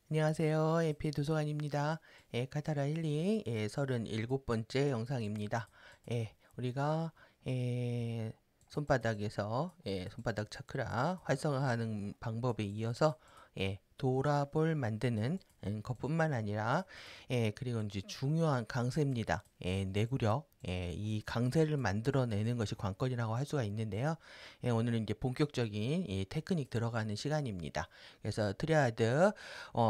안녕하세요. 에피 도서관입니다. 카타라 힐링 37번째 영상입니다. 우리가 손바닥에서 손바닥 차크라 활성화하는 방법에 이어서 도라볼 만드는 것뿐만 아니라 그리고 이제 중요한 강세입니다. 내구력 이 강세를 만들어내는 것이 관건이라고 할 수가 있는데요. 오늘은 이제 본격적인 이 테크닉 들어가는 시간입니다. 그래서 트리아드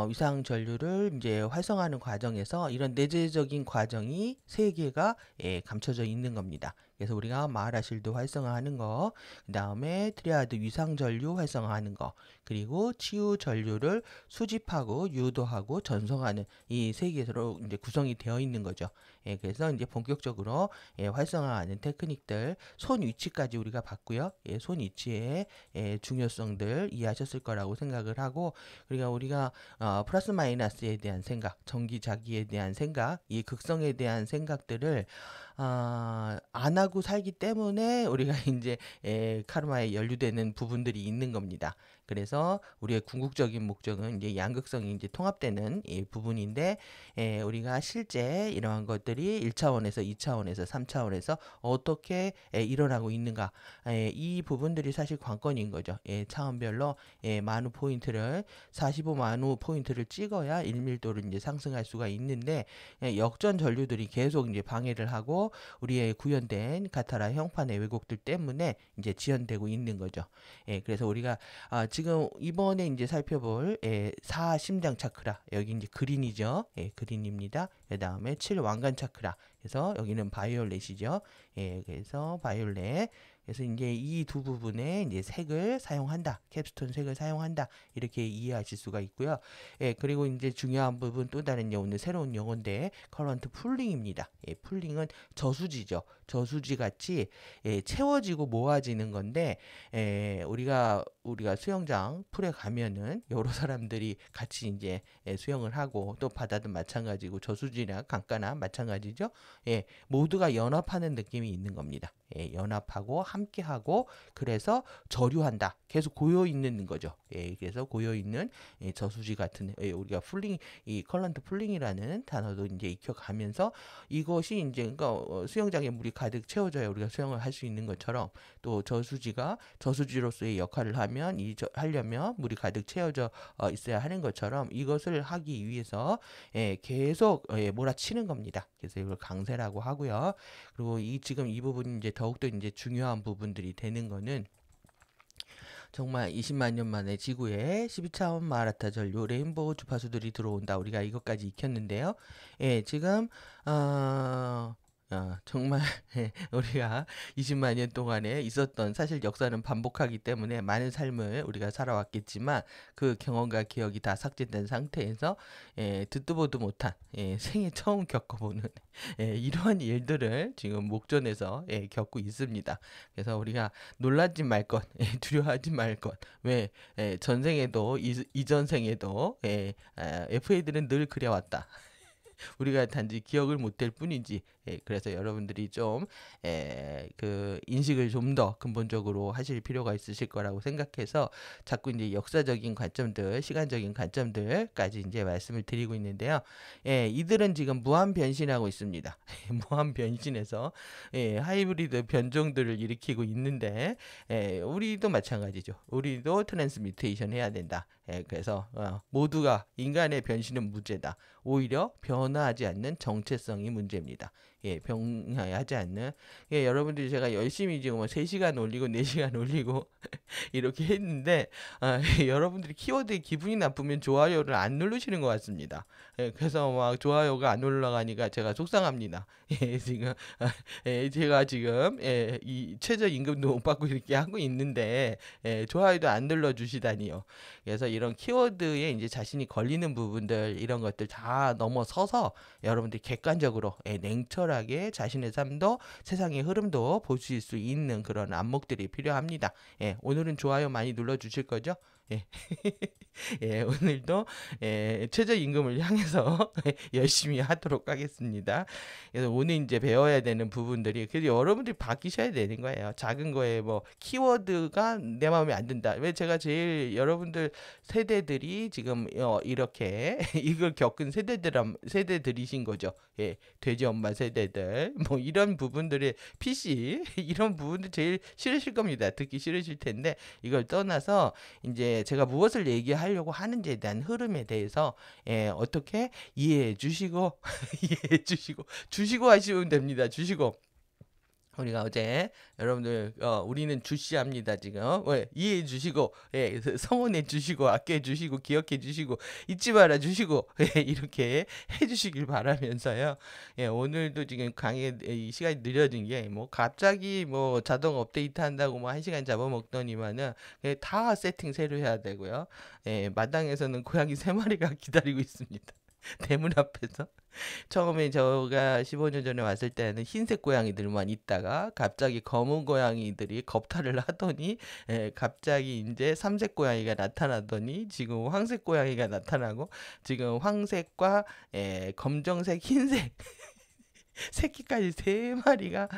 위상 전류를 이제 활성화하는 과정에서 이런 내재적인 과정이 세 개가 감춰져 있는 겁니다. 그래서 우리가 마하라실드 활성화하는 거, 그 다음에 트리아드 위상 전류 활성화하는 거, 그리고 치유 전류를 수집하고 유도하고 전송하는 이 세 개로 이제 구성이 되어 있는 거죠. 그래서 이제 본격적으로 활성화하는 테크닉들, 손 위치까지 우리가 봤고요. 손 위치의 중요성들 이해하셨을 거라고 생각을 하고, 그러니까 우리가 플러스 마이너스에 대한 생각, 정기자기에 대한 생각, 이 극성에 대한 생각들을 안 하고 살기 때문에 우리가 이제 카르마에 연루되는 부분들이 있는 겁니다. 그래서 우리의 궁극적인 목적은 이제 양극성이 이제 통합되는 이 부분인데, 우리가 실제 이러한 것들이 1차원에서 2차원에서 3차원에서 어떻게 일어나고 있는가, 이 부분들이 사실 관건인 거죠. 차원별로 만우 포인트를 45 만우 포인트를 찍어야 1밀도를 이제 상승할 수가 있는데, 역전 전류들이 계속 이제 방해를 하고 우리의 구현된 카타라 형판의 왜곡들 때문에 이제 지연되고 있는 거죠. 그래서 우리가 지금 이번에 이제 살펴볼 4 심장 차크라, 여기 이제 그린이죠. 그린입니다. 그 다음에 7 왕관 차크라, 그래서 여기는 바이올렛이죠. 그래서 바이올렛. 그래서 이제 이 두 부분에 이제 색을 사용한다, 캡스톤 색을 사용한다, 이렇게 이해하실 수가 있고요. 그리고 이제 중요한 부분 또 다른 오늘 새로운 용어인데 커런트 풀링입니다. 풀링은 저수지죠. 저수지 같이 채워지고 모아지는 건데, 우리가 수영장 풀에 가면은 여러 사람들이 같이 이제 수영을 하고, 또 바다도 마찬가지고 저수지나 강가나 마찬가지죠. 모두가 연합하는 느낌이 있는 겁니다. 연합하고 함께하고, 그래서 저류한다, 계속 고여 있는 거죠. 그래서 고여 있는 저수지 같은, 우리가 풀링, 이 컬런트 풀링이라는 단어도 이제 익혀가면서, 이것이 이제 그러니까 수영장에 물이 가득 채워져야 우리가 수영을 할 수 있는 것처럼, 또 저수지가 저수지로서의 역할을 하면 하려면 물이 가득 채워져 있어야 하는 것처럼, 이것을 하기 위해서 계속 몰아치는 겁니다. 그래서 이걸 강세라고 하고요. 그리고 지금 이 부분이 이제 더욱더 이제 중요한 부분들이 되는 거는, 정말 20만 년 만에 지구에 12차원 마라타 전류 레인보우 주파수들이 들어온다. 우리가 이것까지 익혔는데요. 지금 정말 우리가 20만 년 동안에 있었던, 사실 역사는 반복하기 때문에 많은 삶을 우리가 살아왔겠지만, 그 경험과 기억이 다 삭제된 상태에서 듣도 보도 못한 생애 처음 겪어보는 이러한 일들을 지금 목전에서 겪고 있습니다. 그래서 우리가 놀라지 말 것, 두려워하지 말 것. 왜? 전생에도 이전 생에도 FA들은 늘 그래왔다. 우리가 단지 기억을 못할 뿐이지. 그래서 여러분들이 좀 그 인식을 좀 더 근본적으로 하실 필요가 있으실 거라고 생각해서 자꾸 이제 역사적인 관점들, 시간적인 관점들까지 이제 말씀을 드리고 있는데요. 이들은 지금 무한 변신하고 있습니다. 무한 변신해서 하이브리드 변종들을 일으키고 있는데, 우리도 마찬가지죠. 우리도 트랜스미테이션 해야 된다. 그래서 모두가, 인간의 변신은 무죄다. 오히려 변화하지 않는 정체성이 문제입니다. 변화하지 않는, 여러분들이 제가 열심히 지금 3시간 올리고 4시간 올리고 이렇게 했는데, 여러분들이 키워드에 기분이 나쁘면 좋아요를 안 누르시는 것 같습니다. 그래서 막 좋아요가 안 올라가니까 제가 속상합니다. 지금 제가 지금 이 최저임금도 못 받고 이렇게 하고 있는데 좋아요도 안 눌러주시다니요. 그래서 이런 키워드에 이제 자신이 걸리는 부분들, 이런 것들 다 넘어서서 여러분들이 객관적으로 냉철하게 자신의 삶도 세상의 흐름도 보실 수 있는 그런 안목들이 필요합니다. 오늘은 좋아요 많이 눌러주실 거죠? 예. 예, 오늘도 최저임금을 향해서 열심히 하도록 하겠습니다. 그래서 오늘 이제 배워야 되는 부분들이 그래서 여러분들이 바뀌셔야 되는 거예요. 작은 거에 뭐 키워드가 내 마음에 안 든다. 왜 제가 제일 여러분들 세대들이 지금 이렇게 이걸 겪은 세대들이신 거죠. 예, 돼지 엄마 세대들 뭐 이런 부분들의 PC 이런 부분들 제일 싫으실 겁니다. 듣기 싫으실 텐데 이걸 떠나서 이제 제가 무엇을 얘기하려고 하는지에 대한 흐름에 대해서 어떻게 이해해 주시고 이해해 주시고 하시면 됩니다. 주시고 우리가 어제 여러분들 우리는 주시합니다 지금 왜 이해해 주시고 성원해 주시고 아껴 주시고 기억해 주시고 잊지 말아 주시고 이렇게 해 주시길 바라면서요. 오늘도 지금 강의 이 시간이 느려진 게 뭐 갑자기 뭐 자동 업데이트 한다고 뭐 1시간 잡아먹더니만은 다 세팅 새로 해야 되고요. 마당에서는 고양이 3마리가 기다리고 있습니다. 대문 앞에서. 처음에 제가 15년 전에 왔을 때는 흰색 고양이들만 있다가 갑자기 검은 고양이들이 겁탈을 하더니 갑자기 이제 삼색 고양이가 나타나더니 지금 황색 고양이가 나타나고 지금 황색과 검정색, 흰색 새끼까지 3마리가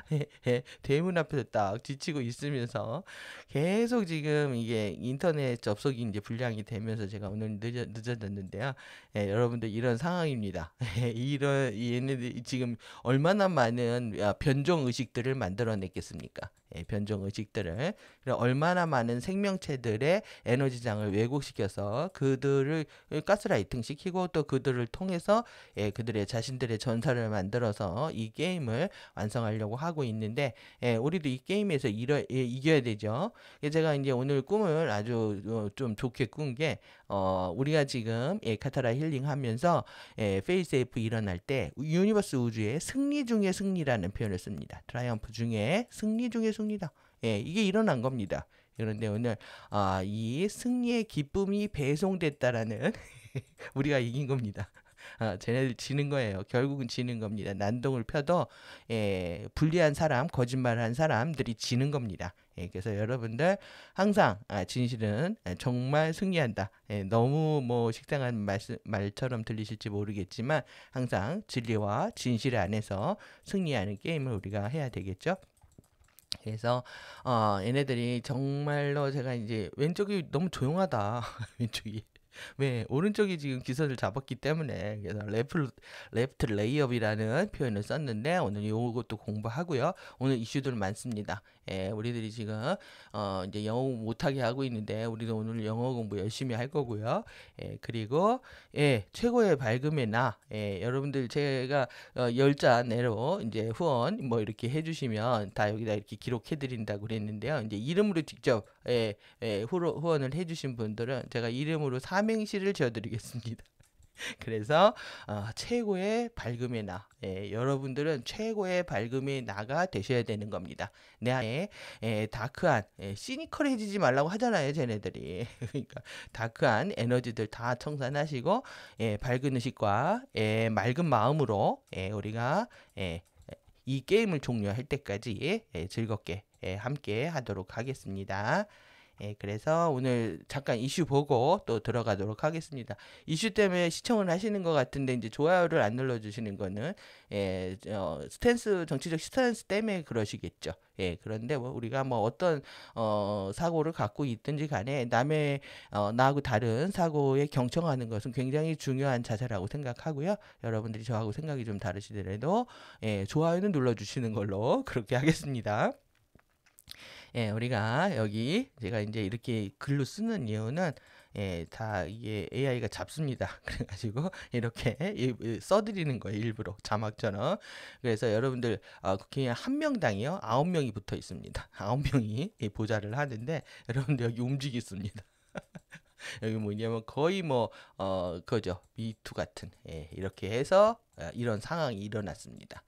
대문 앞에서 딱 지치고 있으면서 계속 지금 이게 인터넷 접속이 이제 불량이 되면서 제가 오늘 늦어졌는데요. 여러분들 이런 상황입니다. 이런 얘네들 지금 얼마나 많은 변종 의식들을 만들어냈겠습니까? 변종 의식들을 얼마나 많은 생명체들의 에너지장을 왜곡시켜서 그들을 가스라이팅 시키고 또 그들을 통해서 그들의 자신들의 전사를 만들어서 이 게임을 완성하려고 하고 있는데 우리도 이 게임에서 이겨야 되죠. 제가 이제 오늘 꿈을 아주 좀 좋게 꾼 게 우리가 지금 카타라 힐링 하면서 페이스 F 일어날 때 유니버스 우주의 승리 중의 승리라는 표현을 씁니다. 트라이엄프 중에 승리 중의 승리다. 이게 일어난 겁니다. 그런데 오늘 이 승리의 기쁨이 배송됐다라는 우리가 이긴 겁니다. 쟤네들 지는 거예요. 결국은 지는 겁니다. 난동을 펴도 불리한 사람, 거짓말한 사람들이 지는 겁니다. 그래서 여러분들 항상 진실은 정말 승리한다. 너무 뭐 식상한 말처럼 들리실지 모르겠지만 항상 진리와 진실 안에서 승리하는 게임을 우리가 해야 되겠죠. 그래서 얘네들이 정말로 제가 이제 왼쪽이 너무 조용하다. 왼쪽이 왜 오른쪽이 지금 기선을 잡았기 때문에 그래서 레프트 레이업이라는 표현을 썼는데 오늘 이것도 공부하고요. 오늘 이슈들 많습니다. 우리들이 지금 이제 영어 공부 못하게 하고 있는데 우리도 오늘 영어 공부 열심히 할 거고요. 그리고 최고의 밝음의 나 여러분들 제가 10자 내로 이제 후원 뭐 이렇게 해주시면 다 여기다 이렇게 기록해 드린다고 그랬는데요. 이제 이름으로 직접 후원을 해주신 분들은 제가 이름으로 삼행시를 지어드리겠습니다. 그래서 최고의 밝음의 나 여러분들은 최고의 밝음의 나가 되셔야 되는 겁니다. 내 안에 다크한 시니컬해지지 말라고 하잖아요 쟤네들이. 그러니까 다크한 에너지들 다 청산하시고 밝은 의식과 맑은 마음으로 우리가 이 게임을 종료할 때까지 즐겁게 함께 하도록 하겠습니다. 그래서 오늘 잠깐 이슈 보고 또 들어가도록 하겠습니다. 이슈 때문에 시청을 하시는 것 같은데 이제 좋아요를 안 눌러주시는 거는 정치적 스탠스 때문에 그러시겠죠. 그런데 뭐 우리가 뭐 어떤 사고를 갖고 있든지 간에 남의 나하고 다른 사고에 경청하는 것은 굉장히 중요한 자세라고 생각하고요. 여러분들이 저하고 생각이 좀 다르시더라도 좋아요는 눌러주시는 걸로 그렇게 하겠습니다. 우리가 여기 제가 이제 이렇게 글로 쓰는 이유는 다 이게 AI가 잡습니다. 그래가지고 이렇게 써드리는 거예요. 일부러 자막처럼. 그래서 여러분들 그냥 한 명당이요 9명이 붙어 있습니다. 9명이 보좌를 하는데 여러분들 여기 움직이습니다. 여기 뭐냐면 거의 뭐 그죠 미투 같은 이렇게 해서 이런 상황이 일어났습니다.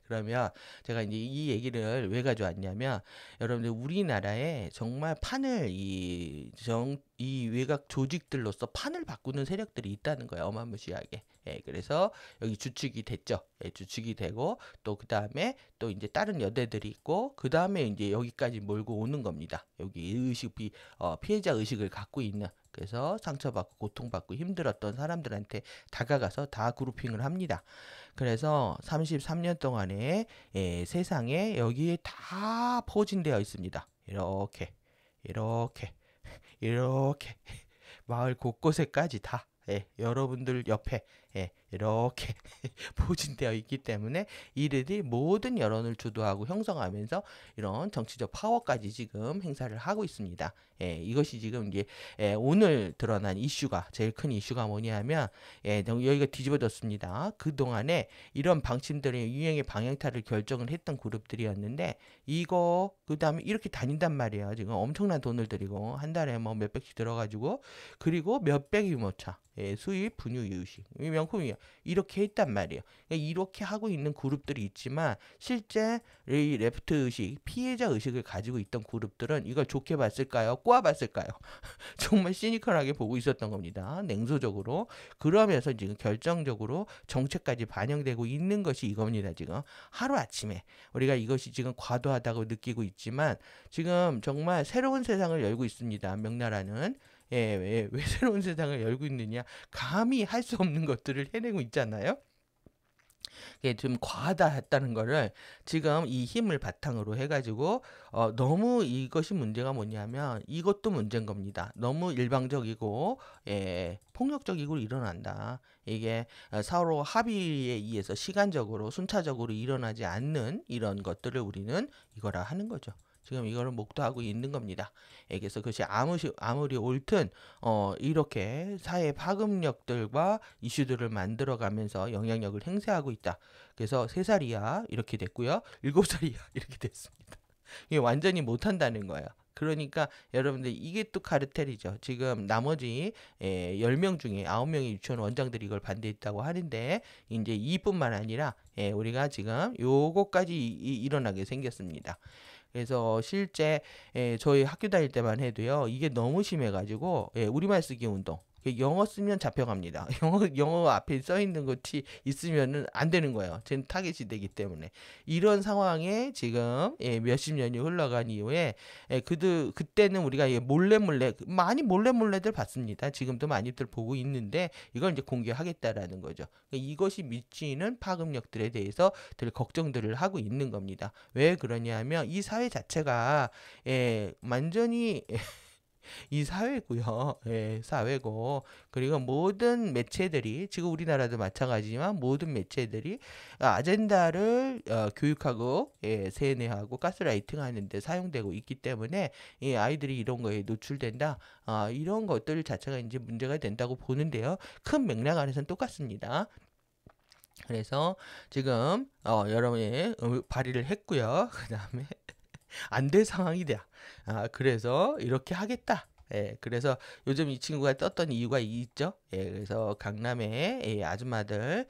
그러면 제가 이제 이 얘기를 왜 가져왔냐면 여러분들 우리나라에 정말 판을 이 외곽 조직들로서 판을 바꾸는 세력들이 있다는 거예요. 어마무시하게. 그래서 여기 주축이 됐죠. 주축이 되고 또 그 다음에 또 이제 다른 여대들이 있고 그 다음에 이제 여기까지 몰고 오는 겁니다. 여기 피해자 의식을 갖고 있는 그래서 상처받고 고통받고 힘들었던 사람들한테 다가가서 다 그룹핑을 합니다. 그래서 33년 동안에 세상에 여기에 다 포진되어 있습니다. 이렇게 이렇게 이렇게 마을 곳곳에까지 다 여러분들 옆에 이렇게 포진되어 있기 때문에 이들이 모든 여론을 주도하고 형성하면서 이런 정치적 파워까지 지금 행사를 하고 있습니다. 이것이 지금 이제 오늘 드러난 이슈가 제일 큰 이슈가 뭐냐면 여기가 뒤집어졌습니다. 그동안에 이런 방침들의 유행의 방향타를 결정을 했던 그룹들이었는데 이거 그다음에 이렇게 다닌단 말이에요. 지금 엄청난 돈을 들이고 한 달에 뭐 몇백씩 들어가지고 그리고 몇백 유모차 수입 분유 이유식 명품이야 이렇게 했단 말이에요. 이렇게 하고 있는 그룹들이 있지만 실제 이 레프트 의식 피해자 의식을 가지고 있던 그룹들은 이걸 좋게 봤을까요? 꼬아봤을까요? 정말 시니컬하게 보고 있었던 겁니다. 냉소적으로. 그러면서 지금 결정적으로 정책까지 반영되고 있는 것이 이겁니다. 지금 하루아침에 우리가 이것이 지금 과도하다고 느끼고 있지만 지금 정말 새로운 세상을 열고 있습니다. 명나라는 왜 새로운 세상을 열고 있느냐? 감히 할 수 없는 것들을 해내고 있잖아요. 이게 좀 과하다했다는 거를 지금 이 힘을 바탕으로 해가지고 너무 이것이 문제가 뭐냐면 이것도 문제인 겁니다. 너무 일방적이고 폭력적이고 일어난다. 이게 서로 합의에 의해서 시간적으로 순차적으로 일어나지 않는 이런 것들을 우리는 이거라 하는 거죠. 지금 이거를 목도하고 있는 겁니다. 그래서 그것이 아무리 옳든 이렇게 사회 파급력들과 이슈들을 만들어가면서 영향력을 행사하고 있다. 그래서 3살이야 이렇게 됐고요. 7살이야 이렇게 됐습니다. 이게 완전히 못한다는 거예요. 그러니까 여러분들 이게 또 카르텔이죠. 지금 나머지 10명 중에 9명의 유치원 원장들이 이걸 반대했다고 하는데 이제 이뿐만 아니라 우리가 지금 요거까지 일어나게 생겼습니다. 그래서 실제 저희 학교 다닐 때만 해도요. 이게 너무 심해가지고 우리말 쓰기 운동. 영어 쓰면 잡혀갑니다. 영어 앞에 써 있는 것이 있으면은 안 되는 거예요. 쟤는 타겟이 되기 때문에. 이런 상황에 지금 몇십 년이 흘러간 이후에 그때는 우리가 몰래 많이 몰래들 봤습니다. 지금도 많이들 보고 있는데 이걸 이제 공개하겠다라는 거죠. 이것이 미치는 파급력들에 대해서 들 걱정들을 하고 있는 겁니다. 왜 그러냐면 이 사회 자체가 완전히 이 사회고요. 사회고 그리고 모든 매체들이 지금 우리나라도 마찬가지지만 모든 매체들이 아젠다를 교육하고 세뇌하고 가스라이팅 하는데 사용되고 있기 때문에 이 아이들이 이런 거에 노출된다. 이런 것들 자체가 이제 문제가 된다고 보는데요. 큰 맥락 안에서는 똑같습니다. 그래서 지금 여러분이 발의를 했고요. 그 다음에 안 될 상황이 돼. 그래서 이렇게 하겠다. 그래서 요즘 이 친구가 떴던 이유가 있죠. 그래서 강남에 아줌마들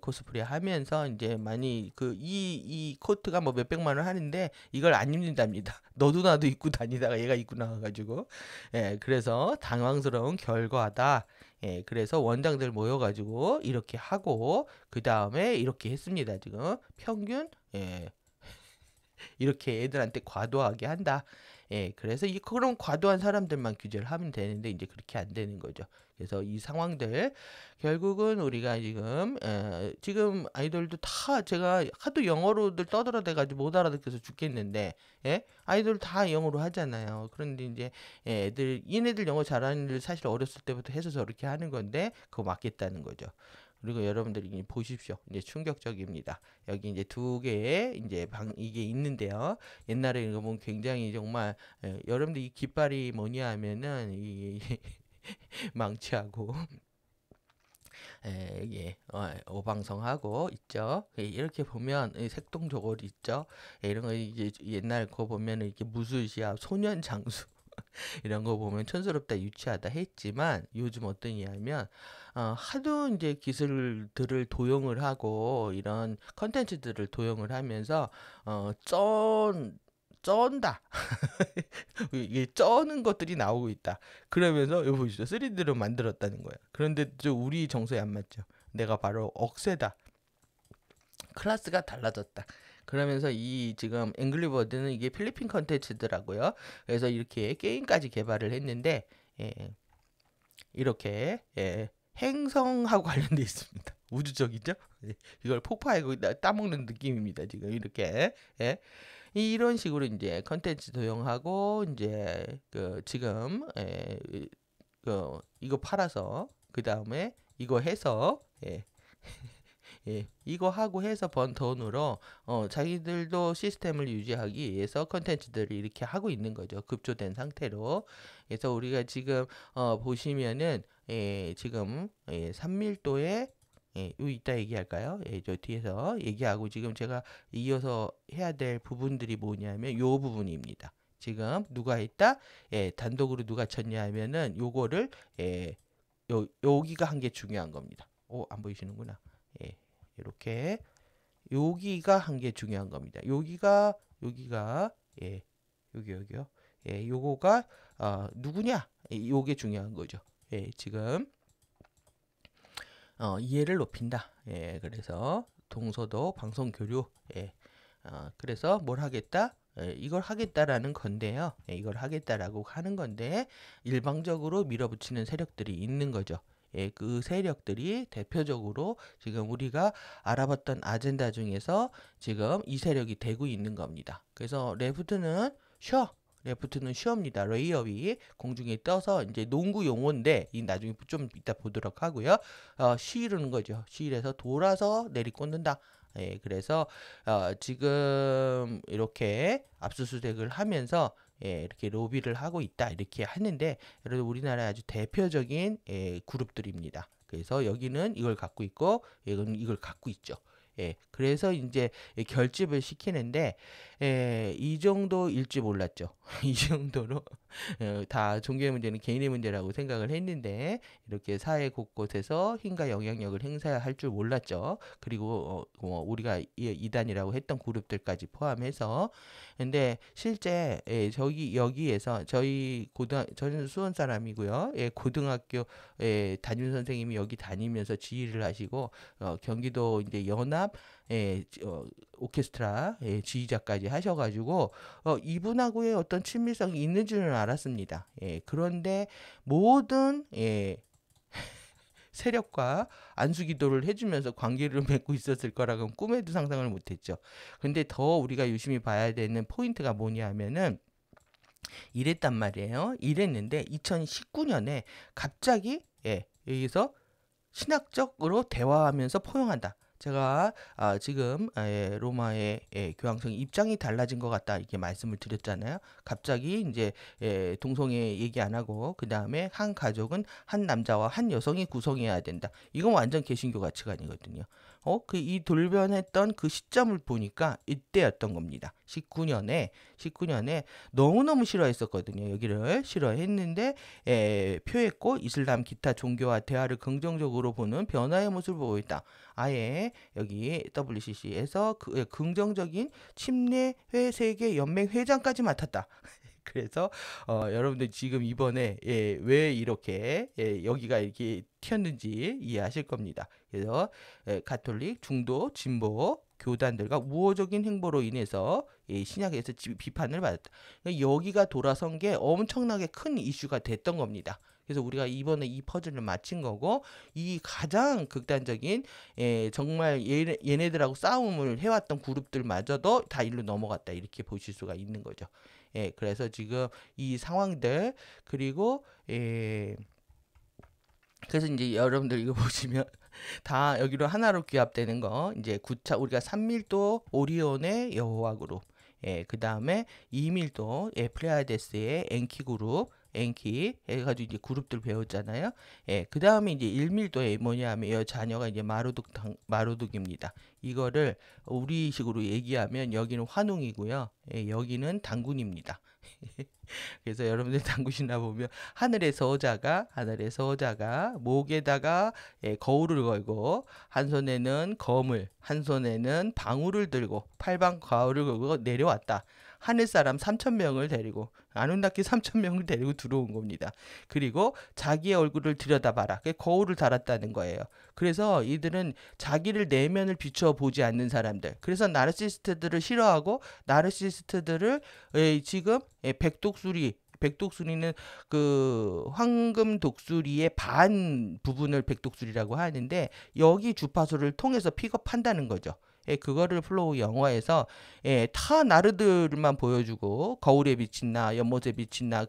코스프레 하면서 이제 많이 이 코트가 뭐 몇백만 원 하는데 이걸 안 입는답니다. 너도 나도 입고 다니다가 얘가 입고 나와가지고 그래서 당황스러운 결과다. 그래서 원장들 모여가지고 이렇게 하고 그 다음에 이렇게 했습니다. 지금 평균 이렇게 애들한테 과도하게 한다. 그래서 그런 과도한 사람들만 규제를 하면 되는데 이제 그렇게 안 되는 거죠. 그래서 이 상황들 결국은 우리가 지금 아이돌도 다 제가 하도 영어로들 떠들어대가지고 못 알아듣겠어 죽겠는데 아이돌 다 영어로 하잖아요. 그런데 이제 얘네들 영어 잘하는 애들 사실 어렸을 때부터 해서 저렇게 하는 건데 그거 맞겠다는 거죠. 그리고 여러분들이 보십시오. 이제 충격적입니다. 여기 이제 2개의 이제 이게 있는데요. 옛날에 이거 보면 굉장히 정말 여러분들 이 깃발이 뭐냐 하면은 이 망치하고 오방성하고 있죠. 이렇게 보면 색동 저고리 있죠. 이런 거 이제 옛날 거 보면은 이렇게 무술시합 소년 장수 이런 거 보면 촌스럽다 유치하다 했지만 요즘 어떠냐면 하도 이제 기술들을 도용을 하고 이런 컨텐츠들을 도용을 하면서 쩐다. 이게 쩌는 것들이 나오고 있다. 그러면서 여기 보시죠. 3D로 만들었다는 거예요. 그런데 저 우리 정서에 안 맞죠. 내가 바로 억세다. 클래스가 달라졌다. 그러면서 이 지금 앵글리버드는 이게 필리핀 컨텐츠더라고요. 그래서 이렇게 게임까지 개발을 했는데 이렇게 행성하고 관련돼 있습니다. 우주적이죠? 이걸 폭파하고 따먹는 느낌입니다. 지금 이렇게 이런 식으로 이제 컨텐츠 도용하고 이제 지금 이거 팔아서 그 다음에 이거 해서 이거 하고 해서 번 돈으로 자기들도 시스템을 유지하기 위해서 컨텐츠들을 이렇게 하고 있는 거죠. 급조된 상태로. 그래서 우리가 지금 보시면은 지금 산밀도에 요 이따 얘기할까요? 저 뒤에서 얘기하고 지금 제가 이어서 해야 될 부분들이 뭐냐면 요 부분입니다. 지금 누가 했다? 단독으로 누가 쳤냐 하면은 요거를 여기가 한 게 중요한 겁니다. 안 보이시는구나. 이렇게 여기가 한 게 중요한 겁니다. 여기가 여기요. 요거가 누구냐? 요게 중요한 거죠. 지금 이해를 높인다. 그래서 동서도 방송 교류. 그래서 뭘 하겠다? 이걸 하겠다라는 건데요. 이걸 하겠다라고 하는 건데 일방적으로 밀어붙이는 세력들이 있는 거죠. 그 세력들이 대표적으로 지금 우리가 알아봤던 아젠다 중에서 지금 이 세력이 되고 있는 겁니다. 그래서 레프트는 쉬어입니다. 레이업이 공중에 떠서 이제 농구 용어인데 이 나중에 좀 이따 보도록 하고요. 쉬르는 거죠. 쉬에서 돌아서 내리꽂는다. 그래서 지금 이렇게 압수수색을 하면서 이렇게 로비를 하고 있다 이렇게 하는데 여러분 우리나라의 아주 대표적인 그룹들입니다. 그래서 여기는 이걸 갖고 있고 여기는 이걸 갖고 있죠. 그래서 이제 결집을 시키는데 이 정도일지 몰랐죠. 이 정도로 다 종교의 문제는 개인의 문제라고 생각을 했는데 이렇게 사회 곳곳에서 힘과 영향력을 행사할 줄 몰랐죠. 그리고 우리가 이단이라고 했던 그룹들까지 포함해서 근데 실제 여기에서 저는 수원 사람이고요. 고등학교 담임 선생님이 여기 다니면서 지휘를 하시고 경기도 이제 연합 오케스트라 지휘자까지 하셔가지고 이분하고의 어떤 친밀성이 있는 줄은 알았습니다. 그런데 모든 세력과 안수기도를 해주면서 관계를 맺고 있었을 거라고는 꿈에도 상상을 못했죠. 근데 더 우리가 유심히 봐야 되는 포인트가 뭐냐 하면은 이랬단 말이에요. 이랬는데 2019년에 갑자기 여기서 신학적으로 대화하면서 포용한다. 제가 지금 로마의 교황청 입장이 달라진 것 같다 이렇게 말씀을 드렸잖아요. 갑자기 이제 동성애 얘기 안 하고 그 다음에 한 가족은 한 남자와 한 여성이 구성해야 된다. 이건 완전 개신교 가치관이거든요. 이 돌변했던 그 시점을 보니까 이때였던 겁니다. 19년에 너무너무 싫어했었거든요. 여기를 싫어했는데 표했고 이슬람 기타 종교와 대화를 긍정적으로 보는 변화의 모습을 보였다. 아예 여기 WCC에서 긍정적인 침례회 세계 연맹 회장까지 맡았다. 그래서 여러분들 지금 이번에 왜 이렇게 여기가 이렇게 튀었는지 이해하실 겁니다. 그래서 가톨릭, 중도, 진보 교단들과 우호적인 행보로 인해서 신약에서 비판을 받았다. 여기가 돌아선 게 엄청나게 큰 이슈가 됐던 겁니다. 그래서 우리가 이번에 이 퍼즐을 맞힌 거고 이 가장 극단적인 정말 얘네들하고 싸움을 해왔던 그룹들마저도 다 일로 넘어갔다 이렇게 보실 수가 있는 거죠. 그래서 지금 이 상황들 그리고 그래서 이제 여러분들 이거 보시면 다 여기로 하나로 규합되는 거 이제 우리가 산밀도 오리온의 여호와 그룹 그 다음에 2밀도 플레이아데스의 엔키 그룹 엔키 해가지고 이제 그룹들 배웠잖아요. 그 다음에 이제 1밀도에 뭐냐 하면 이 자녀가 이제 마루둑입니다. 이거를 우리식으로 얘기하면 여기는 환웅이고요. 여기는 단군입니다. 그래서 여러분들 당구시나 보면 하늘의 서자가 목에다가 거울을 걸고 한 손에는 검을 한 손에는 방울을 들고 팔방 거울을 걸고 내려왔다. 하늘사람 3,000명을 데리고 아누나키 3,000명을 데리고 들어온 겁니다. 그리고 자기의 얼굴을 들여다봐라. 거울을 달았다는 거예요. 그래서 이들은 자기를 내면을 비추어 보지 않는 사람들. 그래서 나르시스트들을 싫어하고 나르시스트들을 지금 백독수리 백독수리는 그 황금 독수리의 반 부분을 백독수리라고 하는데 여기 주파수를 통해서 픽업한다는 거죠. 예, 그거를 플로우 영화에서 예, 타 나르들만 보여주고 거울에 비친 나, 연못에 비친 나,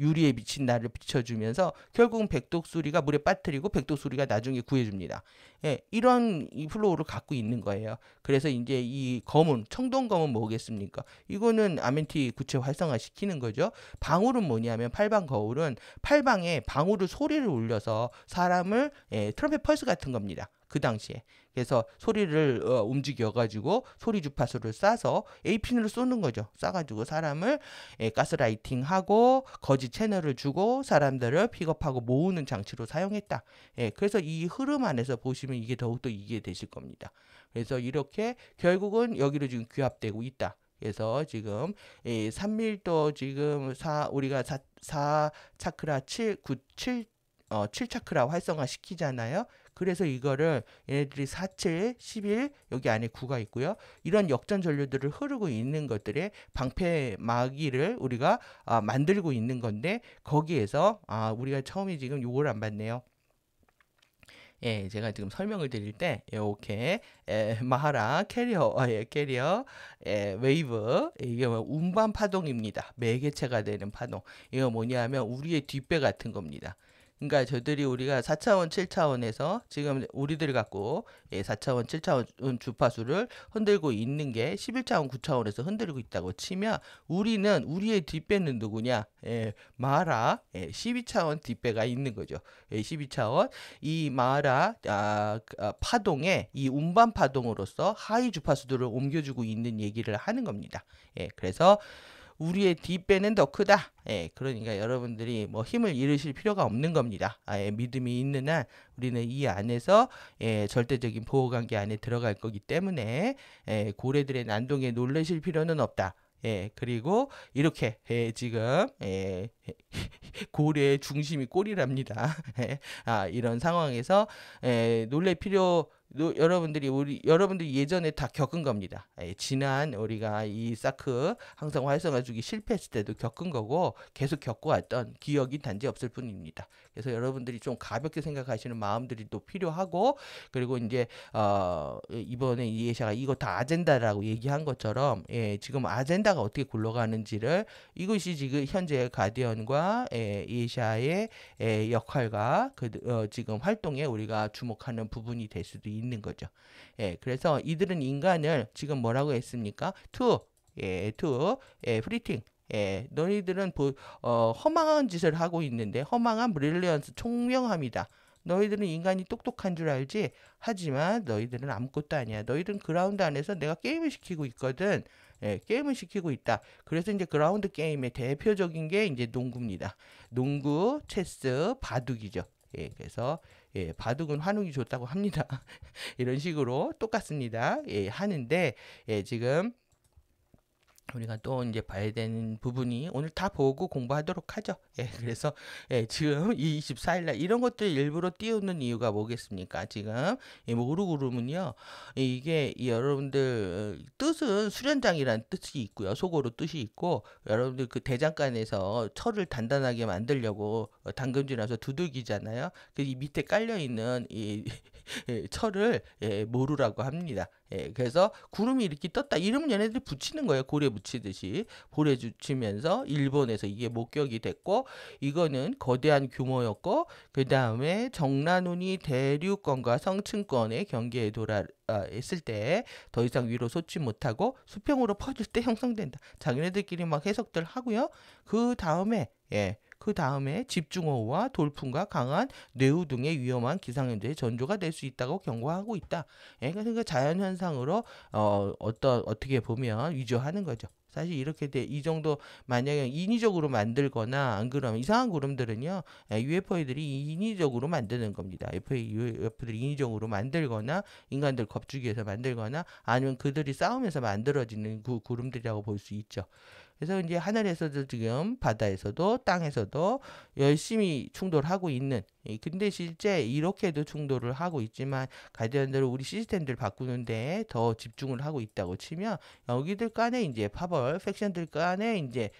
유리에 비친 나를 비춰주면서 결국은 백독수리가 물에 빠뜨리고 백독수리가 나중에 구해줍니다. 예, 이런 이 플로우를 갖고 있는 거예요. 그래서 이제 이 검은 청동검은 뭐겠습니까? 이거는 아멘티 구체 활성화시키는 거죠. 방울은 뭐냐면 팔방 거울은 팔방에 방울을 소리를 울려서 사람을 예, 트럼펫 펄스 같은 겁니다. 그 당시에. 그래서 소리를 움직여가지고 소리 주파수를 쏴서 에이핀으로 쏘는 거죠. 쏴가지고 사람을 가스라이팅하고 거짓 채널을 주고 사람들을 픽업하고 모으는 장치로 사용했다. 그래서 이 흐름 안에서 보시면 이게 더욱더 이해되실 겁니다. 그래서 이렇게 결국은 여기로 지금 규합되고 있다. 그래서 지금 3밀도 지금 우리가 4 차크라 7, 9, 7 7차크라 활성화 시키잖아요. 그래서 이거를 얘네들이 47, 11 여기 안에 9가 있고요. 이런 역전 전류들을 흐르고 있는 것들의 방패 마기를 우리가 만들고 있는 건데 거기에서 우리가 처음에 지금 요걸 안 봤네요. 예, 제가 지금 설명을 드릴 때 이렇게 마하라 캐리어 웨이브 이게 운반 파동입니다. 매개체가 되는 파동. 이거 뭐냐면 우리의 뒷배 같은 겁니다. 그러니까 저들이 우리가 4차원, 7차원에서 지금 우리들 갖고 4차원, 7차원 주파수를 흔들고 있는 게 11차원, 9차원에서 흔들고 있다고 치면 우리는 우리의 뒷배는 누구냐? 마라 12차원 뒷배가 있는 거죠. 12차원 이 마라 파동에 이 운반 파동으로서 하위 주파수들을 옮겨주고 있는 얘기를 하는 겁니다. 그래서 우리의 뒷배는 더 크다. 그러니까 여러분들이 뭐 힘을 잃으실 필요가 없는 겁니다. 믿음이 있는 한 우리는 이 안에서 절대적인 보호관계 안에 들어갈 거기 때문에 고래들의 난동에 놀라실 필요는 없다. 그리고 이렇게 지금 고래의 중심이 꼬리랍니다. 이런 상황에서 놀랄 필요 여러분들이 예전에 다 겪은 겁니다. 지난 우리가 이 사크 항상 활성화 주기 실패했을 때도 겪은 거고 계속 겪어왔던 기억이 단지 없을 뿐입니다. 그래서 여러분들이 좀 가볍게 생각하시는 마음들이 또 필요하고 그리고 이제 이번에 이에샤가 이거 다 아젠다라고 얘기한 것처럼 지금 아젠다가 어떻게 굴러가는지를 이것이 지금 현재 가디언과 이에샤의 역할과 지금 활동에 우리가 주목하는 부분이 될 수도 있는 거죠. 그래서 이들은 인간을 지금 뭐라고 했습니까? 프리팅. 너희들은 허망한 짓을 하고 있는데 허망한 브릴리언스 총명함이다. 너희들은 인간이 똑똑한 줄 알지? 하지만 너희들은 아무것도 아니야. 너희들은 그라운드 안에서 내가 게임을 시키고 있거든. 게임을 시키고 있다. 그래서 이제 그라운드 게임의 대표적인 게 이제 농구입니다. 농구, 체스, 바둑이죠. 그래서 바둑은 환웅이 좋다고 합니다. 이런 식으로 똑같습니다. 하는데 지금 우리가 또 이제 봐야 되는 부분이 오늘 다 보고 공부하도록 하죠. 그래서 지금 이 24일날 이런 것들 일부러 띄우는 이유가 뭐겠습니까? 지금 모르고름은요 이게 여러분들 뜻은 수련장이라는 뜻이 있고요. 속어로 뜻이 있고 여러분들 그 대장간에서 철을 단단하게 만들려고 당금질 나서 두들기잖아요. 이 밑에 깔려 있는 이 철을 모루라고 합니다. 그래서 구름이 이렇게 떴다. 이러면 얘네들이 붙이는 거예요. 고래 붙이듯이. 고래 붙이면서 일본에서 이게 목격이 됐고 이거는 거대한 규모였고 그 다음에 정란운이 대류권과 성층권의 경계에 했을 때 더 이상 위로 솟지 못하고 수평으로 퍼질 때 형성된다. 자기네들끼리 막 해석들 하고요. 그 다음에 집중호우와 돌풍과 강한 뇌우 등의 위험한 기상현재의 전조가 될 수 있다고 경고하고 있다. 그러니까 자연현상으로 어떻게 보면 위조하는 거죠. 사실 이렇게 이 정도 만약에 인위적으로 만들거나 안 그러면 이상한 구름들은요 UFO들이 인위적으로 만드는 겁니다. UFO들이 인위적으로 만들거나 인간들 겁주기 위해서 만들거나 아니면 그들이 싸우면서 만들어지는 구름들이라고 볼 수 있죠. 그래서 이제 하늘에서도 지금 바다에서도 땅에서도 열심히 충돌하고 있는. 근데 실제 이렇게도 충돌을 하고 있지만 가디언들은 우리 시스템들 바꾸는데 더 집중을 하고 있다고 치면 여기들 간에 이제 파벌 팩션들 간에 이제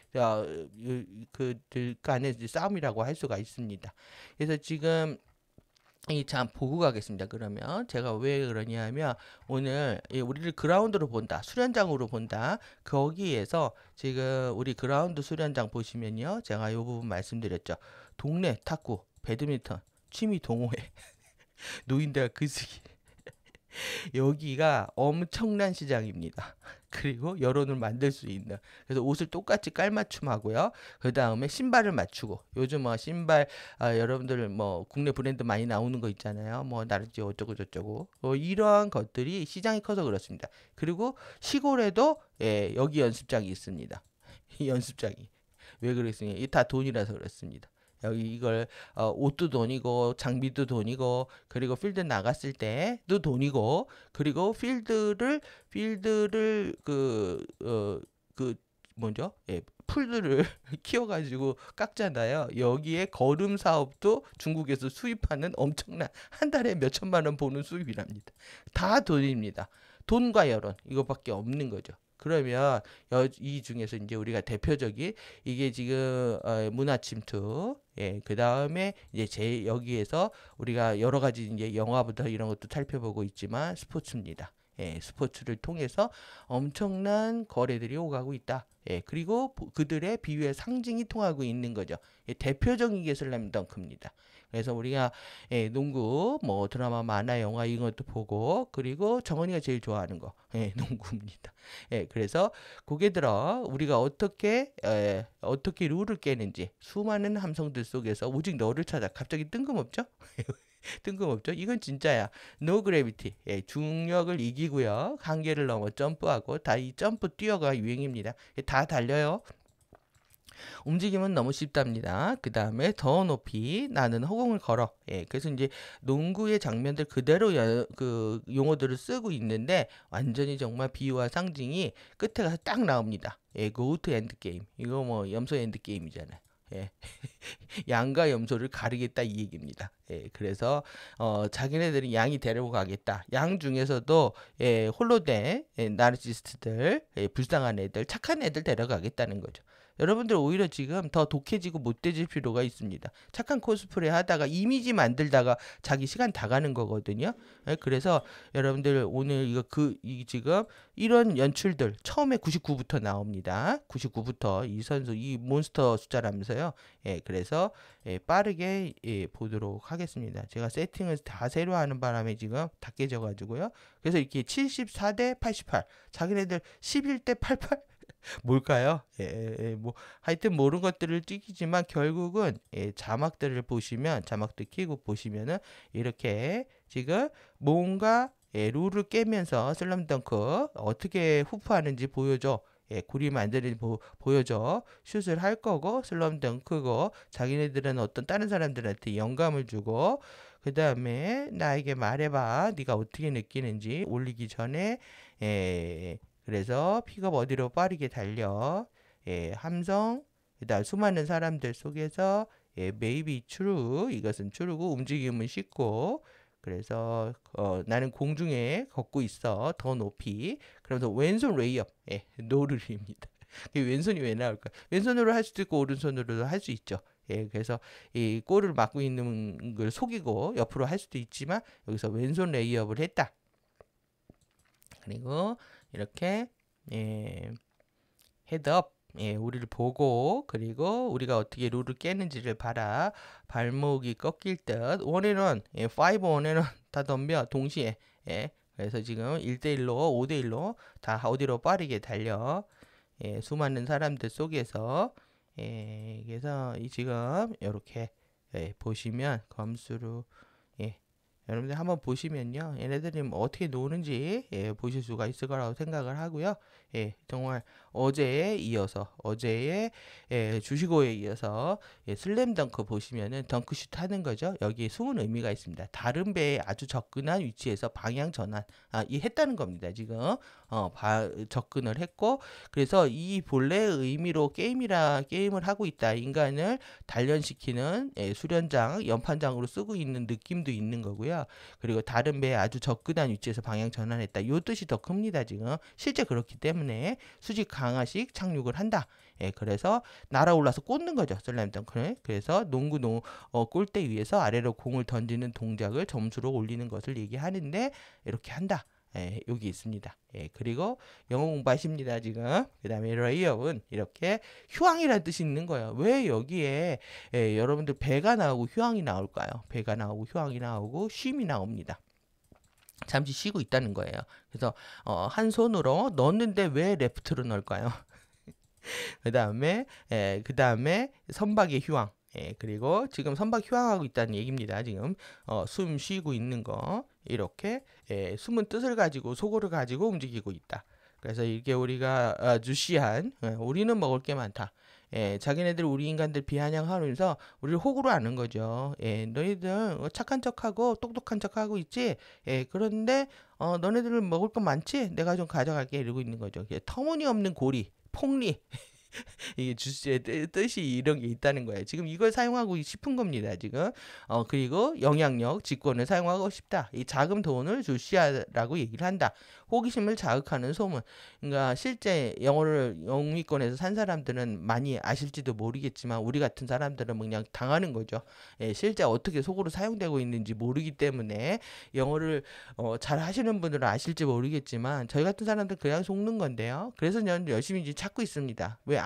그들 간의 이제 싸움이라고 할 수가 있습니다. 그래서 지금 참 보고 가겠습니다. 그러면 제가 왜 그러냐면 오늘 우리를 그라운드로 본다, 수련장으로 본다. 거기에서 지금 우리 그라운드 수련장 보시면요, 제가 이 부분 말씀드렸죠. 동네 탁구, 배드민턴, 취미 동호회, 노인들 글쓰기. 여기가 엄청난 시장입니다. 그리고 여론을 만들 수 있는. 그래서 옷을 똑같이 깔맞춤하고요. 그 다음에 신발을 맞추고. 요즘 뭐 신발 여러분들 뭐 국내 브랜드 많이 나오는 거 있잖아요. 뭐 나르지 어쩌고 저쩌고. 이러한 것들이 시장이 커서 그렇습니다. 그리고 시골에도 여기 연습장이 있습니다. 이 연습장이. 왜 그랬습니까? 이게 다 돈이라서 그렇습니다. 여기 이걸 옷도 돈이고 장비도 돈이고 그리고 필드 나갔을 때도 돈이고 그리고 필드를 그 뭐죠? 풀들을 키워가지고 깎잖아요. 여기에 거름 사업도 중국에서 수입하는 엄청난 한 달에 몇 천만 원 보는 수입이랍니다. 다 돈입니다. 돈과 여론 이거밖에 없는 거죠. 그러면 이 중에서 이제 우리가 대표적인 이게 지금 문화 침투, 그 다음에 이제 여기에서 우리가 여러 가지 이제 영화부터 이런 것도 살펴보고 있지만 스포츠입니다. 스포츠를 통해서 엄청난 거래들이 오가고 있다. 그리고 그들의 비유의 상징이 통하고 있는 거죠. 대표적인 게 슬램덩크입니다. 그래서 우리가 농구, 뭐 드라마, 만화, 영화 이런 것도 보고 그리고 정원이가 제일 좋아하는 거 농구입니다. 그래서 고개 들어 우리가 어떻게 룰을 깨는지 수많은 함성들 속에서 오직 너를 찾아 갑자기 뜬금없죠? 뜬금없죠? 이건 진짜야. No gravity. 중력을 이기고요. 한계를 넘어 점프하고 다 이 점프 뛰어가 유행입니다. 다 달려요. 움직임은 너무 쉽답니다. 그 다음에 더 높이 나는 허공을 걸어. 그래서 이제 농구의 장면들 그대로 그 용어들을 쓰고 있는데 완전히 정말 비유와 상징이 끝에 가서 딱 나옵니다. go to end game. 이거 뭐 염소 엔드 게임이잖아요. 양과 염소를 가르겠다 이 얘기입니다. 그래서 자기네들이 양이 데리고 가겠다. 양 중에서도 홀로 된 나르시스트들, 불쌍한 애들, 착한 애들 데려가겠다는 거죠. 여러분들 오히려 지금 더 독해지고 못돼질 필요가 있습니다. 착한 코스프레 하다가 이미지 만들다가 자기 시간 다 가는 거거든요. 그래서 여러분들 오늘 지금 이런 연출들 처음에 99부터 나옵니다. 99부터 이 선수 이 몬스터 숫자라면서요. 그래서 빠르게 보도록 하겠습니다. 제가 세팅을 다 새로 하는 바람에 지금 다 깨져가지고요. 그래서 이렇게 74대 88 자기네들 11대 88 뭘까요? 뭐 하여튼 모르는 것들을 찍히지만 결국은 자막들을 보시면 자막도 키고 보시면은 이렇게 지금 뭔가 룰을 깨면서 슬럼덩크 어떻게 후프하는지 보여줘. 구리 만드는 보여줘. 슛을 할 거고 슬럼덩크고 자기네들은 어떤 다른 사람들한테 영감을 주고 그 다음에 나에게 말해봐. 네가 어떻게 느끼는지 올리기 전에 그래서 픽업 어디로 빠르게 달려. 함성 그다음 수많은 사람들 속에서 maybe true 이것은 true고 움직임은 쉽고 그래서 나는 공중에 걷고 있어 더 높이 그러면서 왼손 레이업 노를입니다. 왼손이 왜 나올까? 왼손으로 할 수도 있고 오른손으로도 할 수 있죠. 그래서 이 골을 막고 있는 걸 속이고 옆으로 할 수도 있지만 여기서 왼손 레이업을 했다. 그리고 이렇게 헤드업 우리를 보고 그리고 우리가 어떻게 룰을 깨는지를 봐라. 발목이 꺾일 듯 원앤원 5 원앤원 다 덤벼 동시에 그래서 지금 1대1로 5대1로 다 어디로 빠르게 달려 수많은 사람들 속에서 그래서 지금 이렇게 보시면 검수로 여러분들 한번 보시면요, 얘네들이 뭐 어떻게 노는지 보실 수가 있을 거라고 생각을 하고요. 정말 어제에 이어서 어제의 주시고에 이어서 슬램덩크 보시면은 덩크슛 하는 거죠. 여기에 숨은 의미가 있습니다. 다른 배에 아주 접근한 위치에서 방향 전환 이 했다는 겁니다. 지금 접근을 했고, 그래서 이 본래의 의미로 게임을 하고 있다. 인간을 단련시키는 수련장, 연판장으로 쓰고 있는 느낌도 있는 거고요. 그리고 다른 배에 아주 접근한 위치에서 방향 전환했다. 이 뜻이 더 큽니다. 지금 실제 그렇기 때문에 수직 강화식 착륙을 한다. 그래서 날아올라서 꽂는 거죠. 슬램덩크를. 그래서 농구 골대 위에서 아래로 공을 던지는 동작을 점수로 올리는 것을 얘기하는데 이렇게 한다. 여기 있습니다. 그리고 영어 공부하십니다. 지금. 그 다음에 레이업은 이렇게 휴양이라는 뜻이 있는 거예요. 왜 여기에 여러분들 배가 나오고 휴양이 나올까요? 배가 나오고 휴양이 나오고 쉼이 나옵니다. 잠시 쉬고 있다는 거예요. 그래서 한 손으로 넣는데 왜 레프트로 넣을까요? 그 다음에 선박의 휴양. 그리고 지금 선박 휴양하고 있다는 얘기입니다. 지금 숨 쉬고 있는 거 이렇게 숨은 뜻을 가지고 속어를 가지고 움직이고 있다. 그래서 이게 우리가 주시한 우리는 먹을 게 많다. 자기네들 우리 인간들 비아냥하면서 우리를 호구로 아는 거죠. 너희들 착한 척하고 똑똑한 척하고 있지. 그런데 너네들은 먹을 거 많지. 내가 좀 가져갈게 이러고 있는 거죠. 터무니없는 고리, 폭리. 이게 주시의 뜻이 이런 게 있다는 거예요. 지금 이걸 사용하고 싶은 겁니다. 지금 그리고 영향력, 직권을 사용하고 싶다. 이 자금 돈을 주시하라고 얘기를 한다. 호기심을 자극하는 소문. 그러니까 실제 영어를 영미권에서 산 사람들은 많이 아실지도 모르겠지만 우리 같은 사람들은 뭐 그냥 당하는 거죠. 실제 어떻게 속어로 사용되고 있는지 모르기 때문에 영어를 잘 하시는 분들은 아실지 모르겠지만 저희 같은 사람들 그냥 속는 건데요. 그래서 저는 열심히 이제 찾고 있습니다. 왜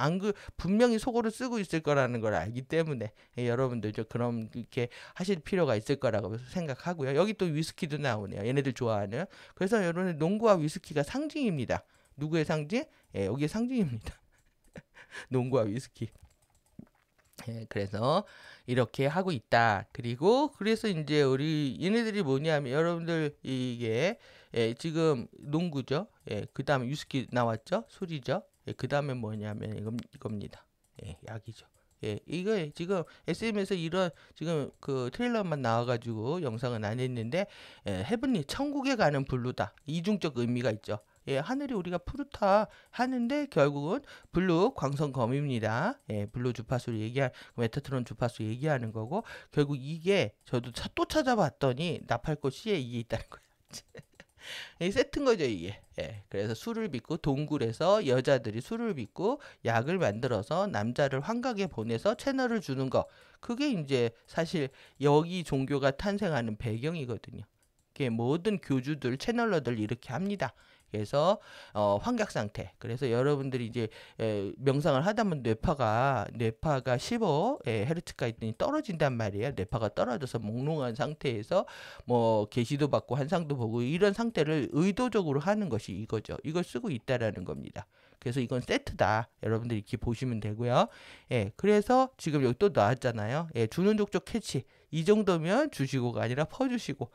분명히 속어를 쓰고 있을 거라는 걸 알기 때문에 여러분들 그럼 이렇게 하실 필요가 있을 거라고 생각하고요. 여기 또 위스키도 나오네요. 얘네들 좋아하는. 그래서 여러분들 농구와 위스키가 상징입니다. 누구의 상징? 여기의 상징입니다. 농구와 위스키. 그래서 이렇게 하고 있다. 그래서 이제 우리 얘네들이 뭐냐면 여러분들 이게 지금 농구죠. 그 다음에 위스키 나왔죠. 술이죠. 그 다음에 뭐냐면 이겁니다. 약이죠. 이거 지금 SM에서 이런 지금 그 트레일러만 나와가지고 영상은 안 했는데 헤븐리 천국에 가는 블루다. 이중적 의미가 있죠. 하늘이 우리가 푸르다 하는데 결국은 블루 광선검입니다. 블루 주파수 메타트론 주파수 얘기하는 거고 결국 이게 저도 또 찾아봤더니 나팔꽃 C에 이게 있다는 거예요. 세트인 거죠 이게. 그래서 술을 빚고 동굴에서 여자들이 술을 빚고 약을 만들어서 남자를 환각에 보내서 채널을 주는 거. 그게 이제 사실 여기 종교가 탄생하는 배경이거든요. 모든 교주들 채널러들 이렇게 합니다. 그래서 환각 상태. 그래서 여러분들이 이제 명상을 하다 보면 뇌파가 15 헤르츠가 있더니 떨어진단 말이에요. 뇌파가 떨어져서 몽롱한 상태에서 뭐 계시도 받고 환상도 보고 이런 상태를 의도적으로 하는 것이 이거죠. 이걸 쓰고 있다라는 겁니다. 그래서 이건 세트다. 여러분들이 이렇게 보시면 되고요. 그래서 지금 여기 또 나왔잖아요. 주는 족족 캐치. 이 정도면 주시고가 아니라 퍼주시고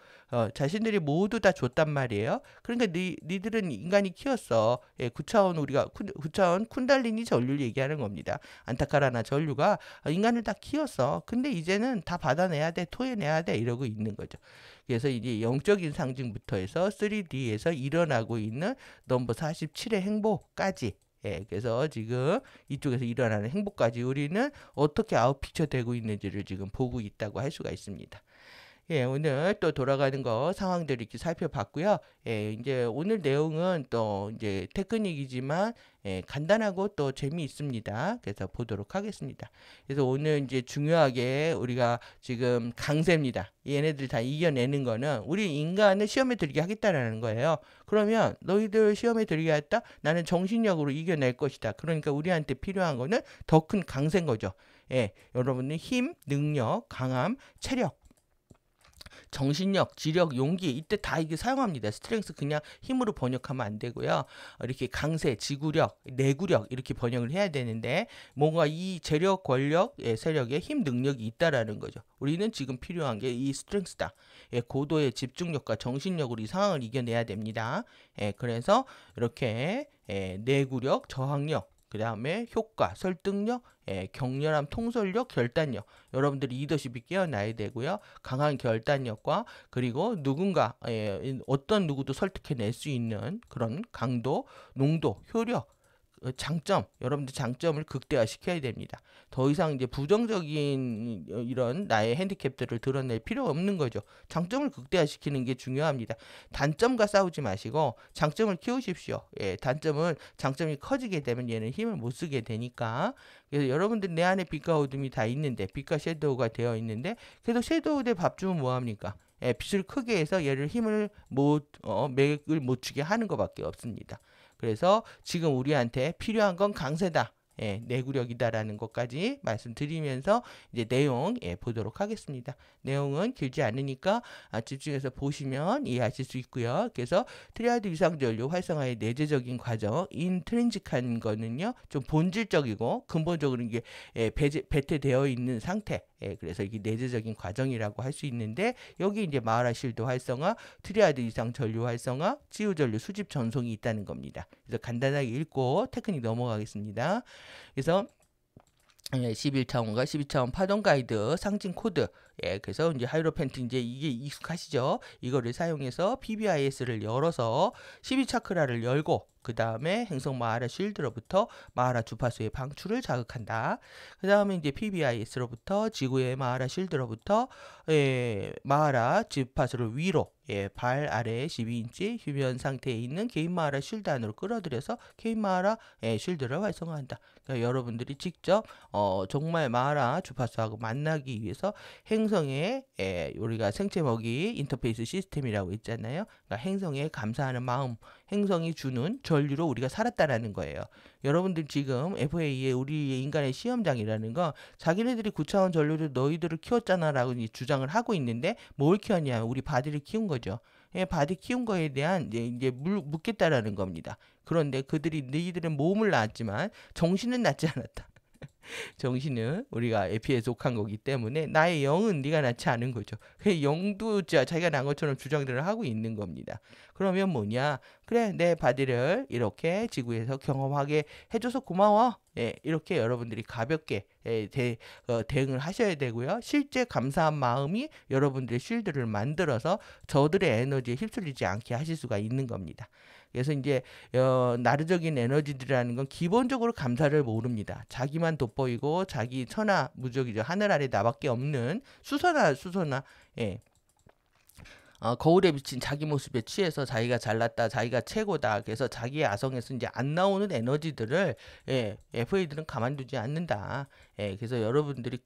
자신들이 모두 다 줬단 말이에요. 그러니까 니들은 인간이 키웠어. 9차원 쿤달리니 전류를 얘기하는 겁니다. 안타카라나 전류가 인간을 다 키웠어. 근데 이제는 다 받아내야 돼, 토해내야 돼 이러고 있는 거죠. 그래서 이제 영적인 상징부터 해서 3D에서 일어나고 있는 넘버 47의 행보까지 그래서 지금 이쪽에서 일어나는 행복까지 우리는 어떻게 아웃픽처 되고 있는지를 지금 보고 있다고 할 수가 있습니다. 오늘 또 돌아가는 거 상황들 이렇게 살펴봤고요. 이제 오늘 내용은 또 이제 테크닉이지만 간단하고 또 재미있습니다. 그래서 보도록 하겠습니다. 그래서 오늘 이제 중요하게 우리가 지금 강세입니다. 얘네들 다 이겨내는 거는 우리 인간을 시험에 들게 하겠다라는 거예요. 그러면 너희들 시험에 들게 했다? 나는 정신력으로 이겨낼 것이다. 그러니까 우리한테 필요한 거는 더 큰 강세인 거죠. 여러분은 힘, 능력, 강함, 체력 정신력, 지력, 용기 이때 다 이게 사용합니다. 스트렝스 그냥 힘으로 번역하면 안 되고요. 이렇게 강세, 지구력, 내구력 이렇게 번역을 해야 되는데 뭔가 이 재력, 권력, 세력에 힘, 능력이 있다라는 거죠. 우리는 지금 필요한 게 이 스트렝스다. 고도의 집중력과 정신력으로 이 상황을 이겨내야 됩니다. 그래서 이렇게 내구력, 저항력, 그 다음에 효과, 설득력, 격렬함, 통솔력, 결단력. 여러분들이 리더십이 깨어나야 되고요. 강한 결단력과 그리고 누군가 어떤 누구도 설득해낼 수 있는 그런 강도, 농도, 효력, 장점, 여러분들 장점을 극대화시켜야 됩니다. 더 이상 이제 부정적인 이런 나의 핸디캡들을 드러낼 필요가 없는 거죠. 장점을 극대화시키는 게 중요합니다. 단점과 싸우지 마시고 장점을 키우십시오. 장점이 커지게 되면 얘는 힘을 못 쓰게 되니까. 그래서 여러분들 내 안에 빛과 어둠이 다 있는데, 빛과 섀도우가 되어 있는데, 그래도 섀도우 대 밥 주면 뭐합니까? 빛을 크게 해서 얘를 힘을 맥을 못 주게 하는 것밖에 없습니다. 그래서 지금 우리한테 필요한 건 강세다. 내구력이다라는 것까지 말씀드리면서 이제 내용 보도록 하겠습니다. 내용은 길지 않으니까 집중해서 보시면 이해하실 수 있고요. 그래서 트리아드 위상전류 활성화의 내재적인 과정, 인트린직한 거는요, 좀 본질적이고 근본적으로 이게 배태되어 있는 상태. 그래서 이게 내재적인 과정이라고 할 수 있는데, 여기 이제 마하라 실드 활성화, 트리아드 이상 전류 활성화, 지우 전류 수집 전송이 있다는 겁니다. 그래서 간단하게 읽고 테크닉 넘어가겠습니다. 그래서 11차원과 12차원 파동 가이드 상징 코드. 그래서 이제 하이로펜트 이제 이게 익숙하시죠? 이거를 사용해서 PBIS를 열어서 12차크라를 열고 그 다음에 행성 마하라 쉴드로부터 마하라 주파수의 방출을 자극한다. 그 다음에 이제 PBIS로부터 지구의 마하라 쉴드로부터 마하라 주파수를 위로 발 아래 12인치 휴면 상태에 있는 개인 마하라 쉴드 안으로 끌어들여서 개인 마하라 쉴드를 활성화한다. 그러니까 여러분들이 직접 정말 마하라 주파수하고 만나기 위해서 행성에 우리가 생체 먹이 인터페이스 시스템이라고 있잖아요. 그러니까 행성에 감사하는 마음, 행성이 주는 전류로 우리가 살았다라는 거예요. 여러분들 지금 FA의 우리 인간의 시험장이라는 건 자기네들이 9차원 전류로 너희들을 키웠잖아라고 주장을 하고 있는데 뭘 키웠냐? 우리 바디를 키운 거죠. 바디 키운 거에 대한 이제 묻겠다라는 겁니다. 그런데 그들이 너희들은 몸을 낳았지만 정신은 낳지 않았다. 정신은 우리가 에피에 속한 거기 때문에 나의 영은 네가 낳지 않은 거죠. 그 영도 자기가 낳은 것처럼 주장들을 하고 있는 겁니다. 그러면 뭐냐? 그래, 내 바디를 이렇게 지구에서 경험하게 해줘서 고마워. 이렇게 여러분들이 가볍게 대응을 하셔야 되고요. 실제 감사한 마음이 여러분들의 쉴드를 만들어서 저들의 에너지에 휩쓸리지 않게 하실 수가 있는 겁니다. 그래서 이제 나르적인 에너지들이라는 건 기본적으로 감사를 모릅니다. 자기만 돋보이고 자기 천하무적이죠. 하늘 아래 나밖에 없는 수선화 거울에 비친 자기 모습에 취해서 자기가 잘났다, 자기가 최고다. 그래서 자기의 아성에서 이제 안 나오는 에너지들을 FA들은 가만두지 않는다. 그래서 여러분들이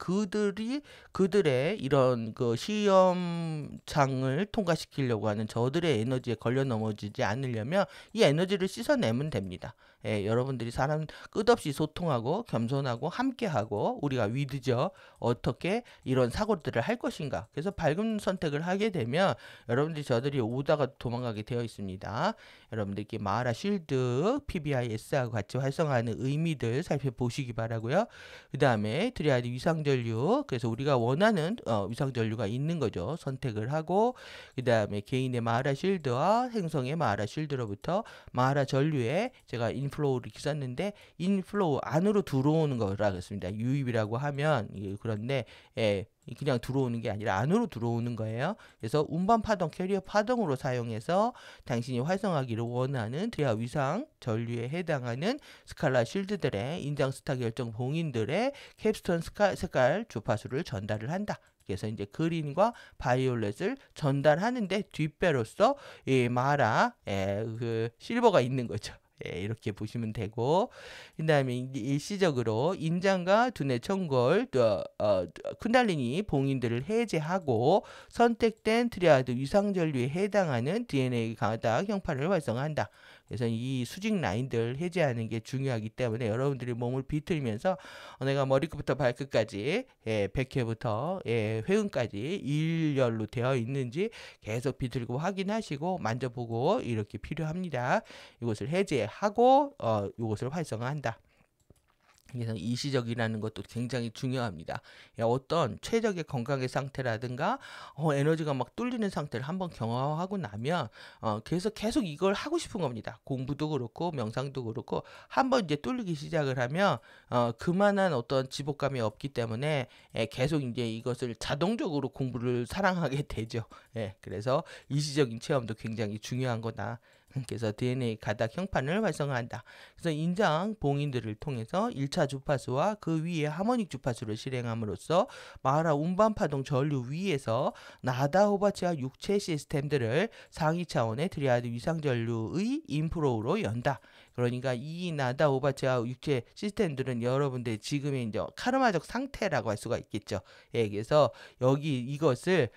그들의 이런 그 시험장을 통과시키려고 하는 저들의 에너지에 걸려 넘어지지 않으려면 이 에너지를 씻어내면 됩니다. 여러분들이 사람 끝없이 소통하고 겸손하고 함께하고 우리가 위드죠. 어떻게 이런 사고들을 할 것인가. 그래서 밝은 선택을 하게 되면 여러분들이 저들이 오다가 도망가게 되어 있습니다. 여러분들께 마하라 쉴드, PBIS하고 같이 활성화하는 의미들 살펴보시기 바라고요. 그 다음에 트리아드 위상전류, 그래서 우리가 원하는 위상전류가 있는 거죠. 선택을 하고 그 다음에 개인의 마하라 쉴드와 행성의 마하라 쉴드로부터 마하라 전류에 제가 인플로우를 썼는데 인플로우 안으로 들어오는 거라 그랬습니다. 유입이라고 하면 그런데 그냥 들어오는 게 아니라 안으로 들어오는 거예요. 그래서 운반 파동, 캐리어 파동으로 사용해서 당신이 활성화하기를 원하는 트리아 위상 전류에 해당하는 스칼라 쉴드들의 인장 스타 결정 봉인들의 캡스톤 색깔 주파수를 전달을 한다. 그래서 이제 그린과 바이올렛을 전달하는데 뒷배로서 이 마하라 그 실버가 있는 거죠. 이렇게 보시면 되고, 그 다음에 일시적으로 인장과 두뇌 청골, 쿤달리니 봉인들을 해제하고 선택된 트리아드 위상전류에 해당하는 DNA 가닥 형파를 활성화한다. 그래서 이 수직 라인들 해제하는 게 중요하기 때문에 여러분들이 몸을 비틀면서 내가 머리끝부터 발끝까지 100회부터 회음까지 일렬로 되어 있는지 계속 비틀고 확인하시고 만져보고 이렇게 필요합니다. 이것을 해제하고 이것을 활성화한다. 그래서 일시적이라는 것도 굉장히 중요합니다. 어떤 최적의 건강의 상태라든가 에너지가 막 뚫리는 상태를 한번 경험하고 나면 계속 이걸 하고 싶은 겁니다. 공부도 그렇고 명상도 그렇고 한번 이제 뚫리기 시작을 하면 그만한 어떤 지복감이 없기 때문에 계속 이제 이것을 자동적으로 공부를 사랑하게 되죠. 그래서 일시적인 체험도 굉장히 중요한 거다. 그래서 DNA 가닥 형판을 활성화한다. 그래서 인장 봉인들을 통해서 1차 주파수와 그 위에 하모닉 주파수를 실행함으로써 마하라 운반파동 전류 위에서 나다 호바치와 육체 시스템들을 상위 차원의 트리아드 위상 전류의 인프로우로 연다. 그러니까 이 나다 오바치와 육체 시스템들은 여러분들 지금의 이제 카르마적 상태라고 할 수가 있겠죠. 그래서 여기 이것을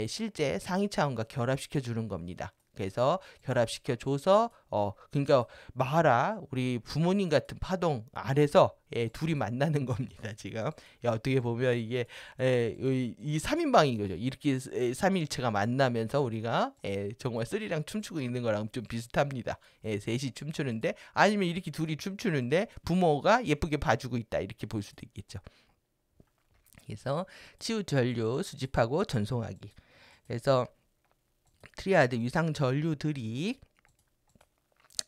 실제 상위 차원과 결합시켜 주는 겁니다. 그래서 결합시켜 줘서 그러니까 마하라 우리 부모님 같은 파동 아래서 둘이 만나는 겁니다. 지금 어떻게 보면 이게 이 3인방인 거죠. 이렇게 삼일체가 만나면서 우리가 정말 스리랑 춤추고 있는 거랑 좀 비슷합니다. 셋이 춤추는데 아니면 이렇게 둘이 춤추는데 부모가 예쁘게 봐주고 있다 이렇게 볼 수도 있겠죠. 그래서 치유 전류 수집하고 전송하기. 그래서 트리아드 위상 전류들이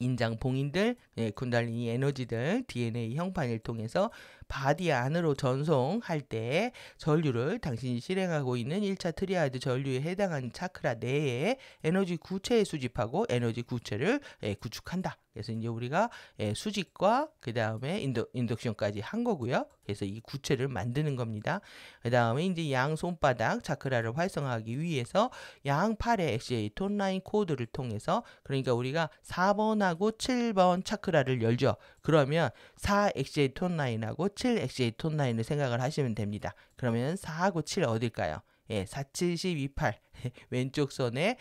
인장 봉인들, 군달리니 에너지들, DNA 형판을 통해서 바디 안으로 전송할 때 전류를 당신이 실행하고 있는 1차 트리아드 전류에 해당하는 차크라 내에 에너지 구체에 수집하고 에너지 구체를 구축한다. 그래서 이제 우리가 수직과 그 다음에 인덕션까지 한 거고요. 그래서 이 구체를 만드는 겁니다. 그 다음에 이제 양 손바닥 차크라를 활성화하기 위해서 양 팔의 XA 톤라인 코드를 통해서 그러니까 우리가 4번하고 7번 차크라를 열죠. 그러면 4 XA 톤라인하고 7 XA 톤라인을 생각을 하시면 됩니다. 그러면 4하고 7 어딜까요? 4, 7, 12, 8 왼쪽 손에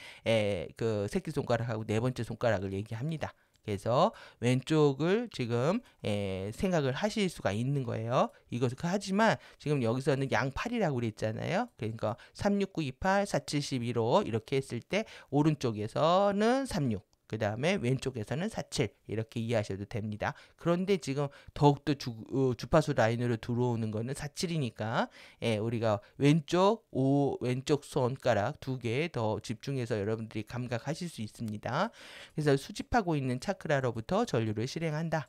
그 새끼손가락하고 네 번째 손가락을 얘기합니다. 그래서 왼쪽을 지금 생각을 하실 수가 있는 거예요. 이것을 하지만 지금 여기서는 양팔이라고 그랬잖아요. 그러니까 3, 6, 9, 2, 8, 4, 7, 12로 이렇게 했을 때 오른쪽에서는 3, 6 그 다음에 왼쪽에서는 4, 7 이렇게 이해하셔도 됩니다. 그런데 지금 더욱더 주파수 라인으로 들어오는 거는 4, 7이니까 우리가 왼쪽 손가락 2개 더 집중해서 여러분들이 감각하실 수 있습니다. 그래서 수집하고 있는 차크라로부터 전류를 실행한다.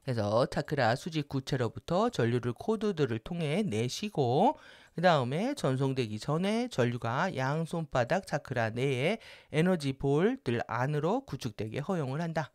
그래서 차크라 수직 구체로부터 전류를 코드들을 통해 내쉬고 그 다음에 전송되기 전에 전류가 양 손바닥 차크라 내에 에너지 볼들 안으로 구축되게 허용을 한다.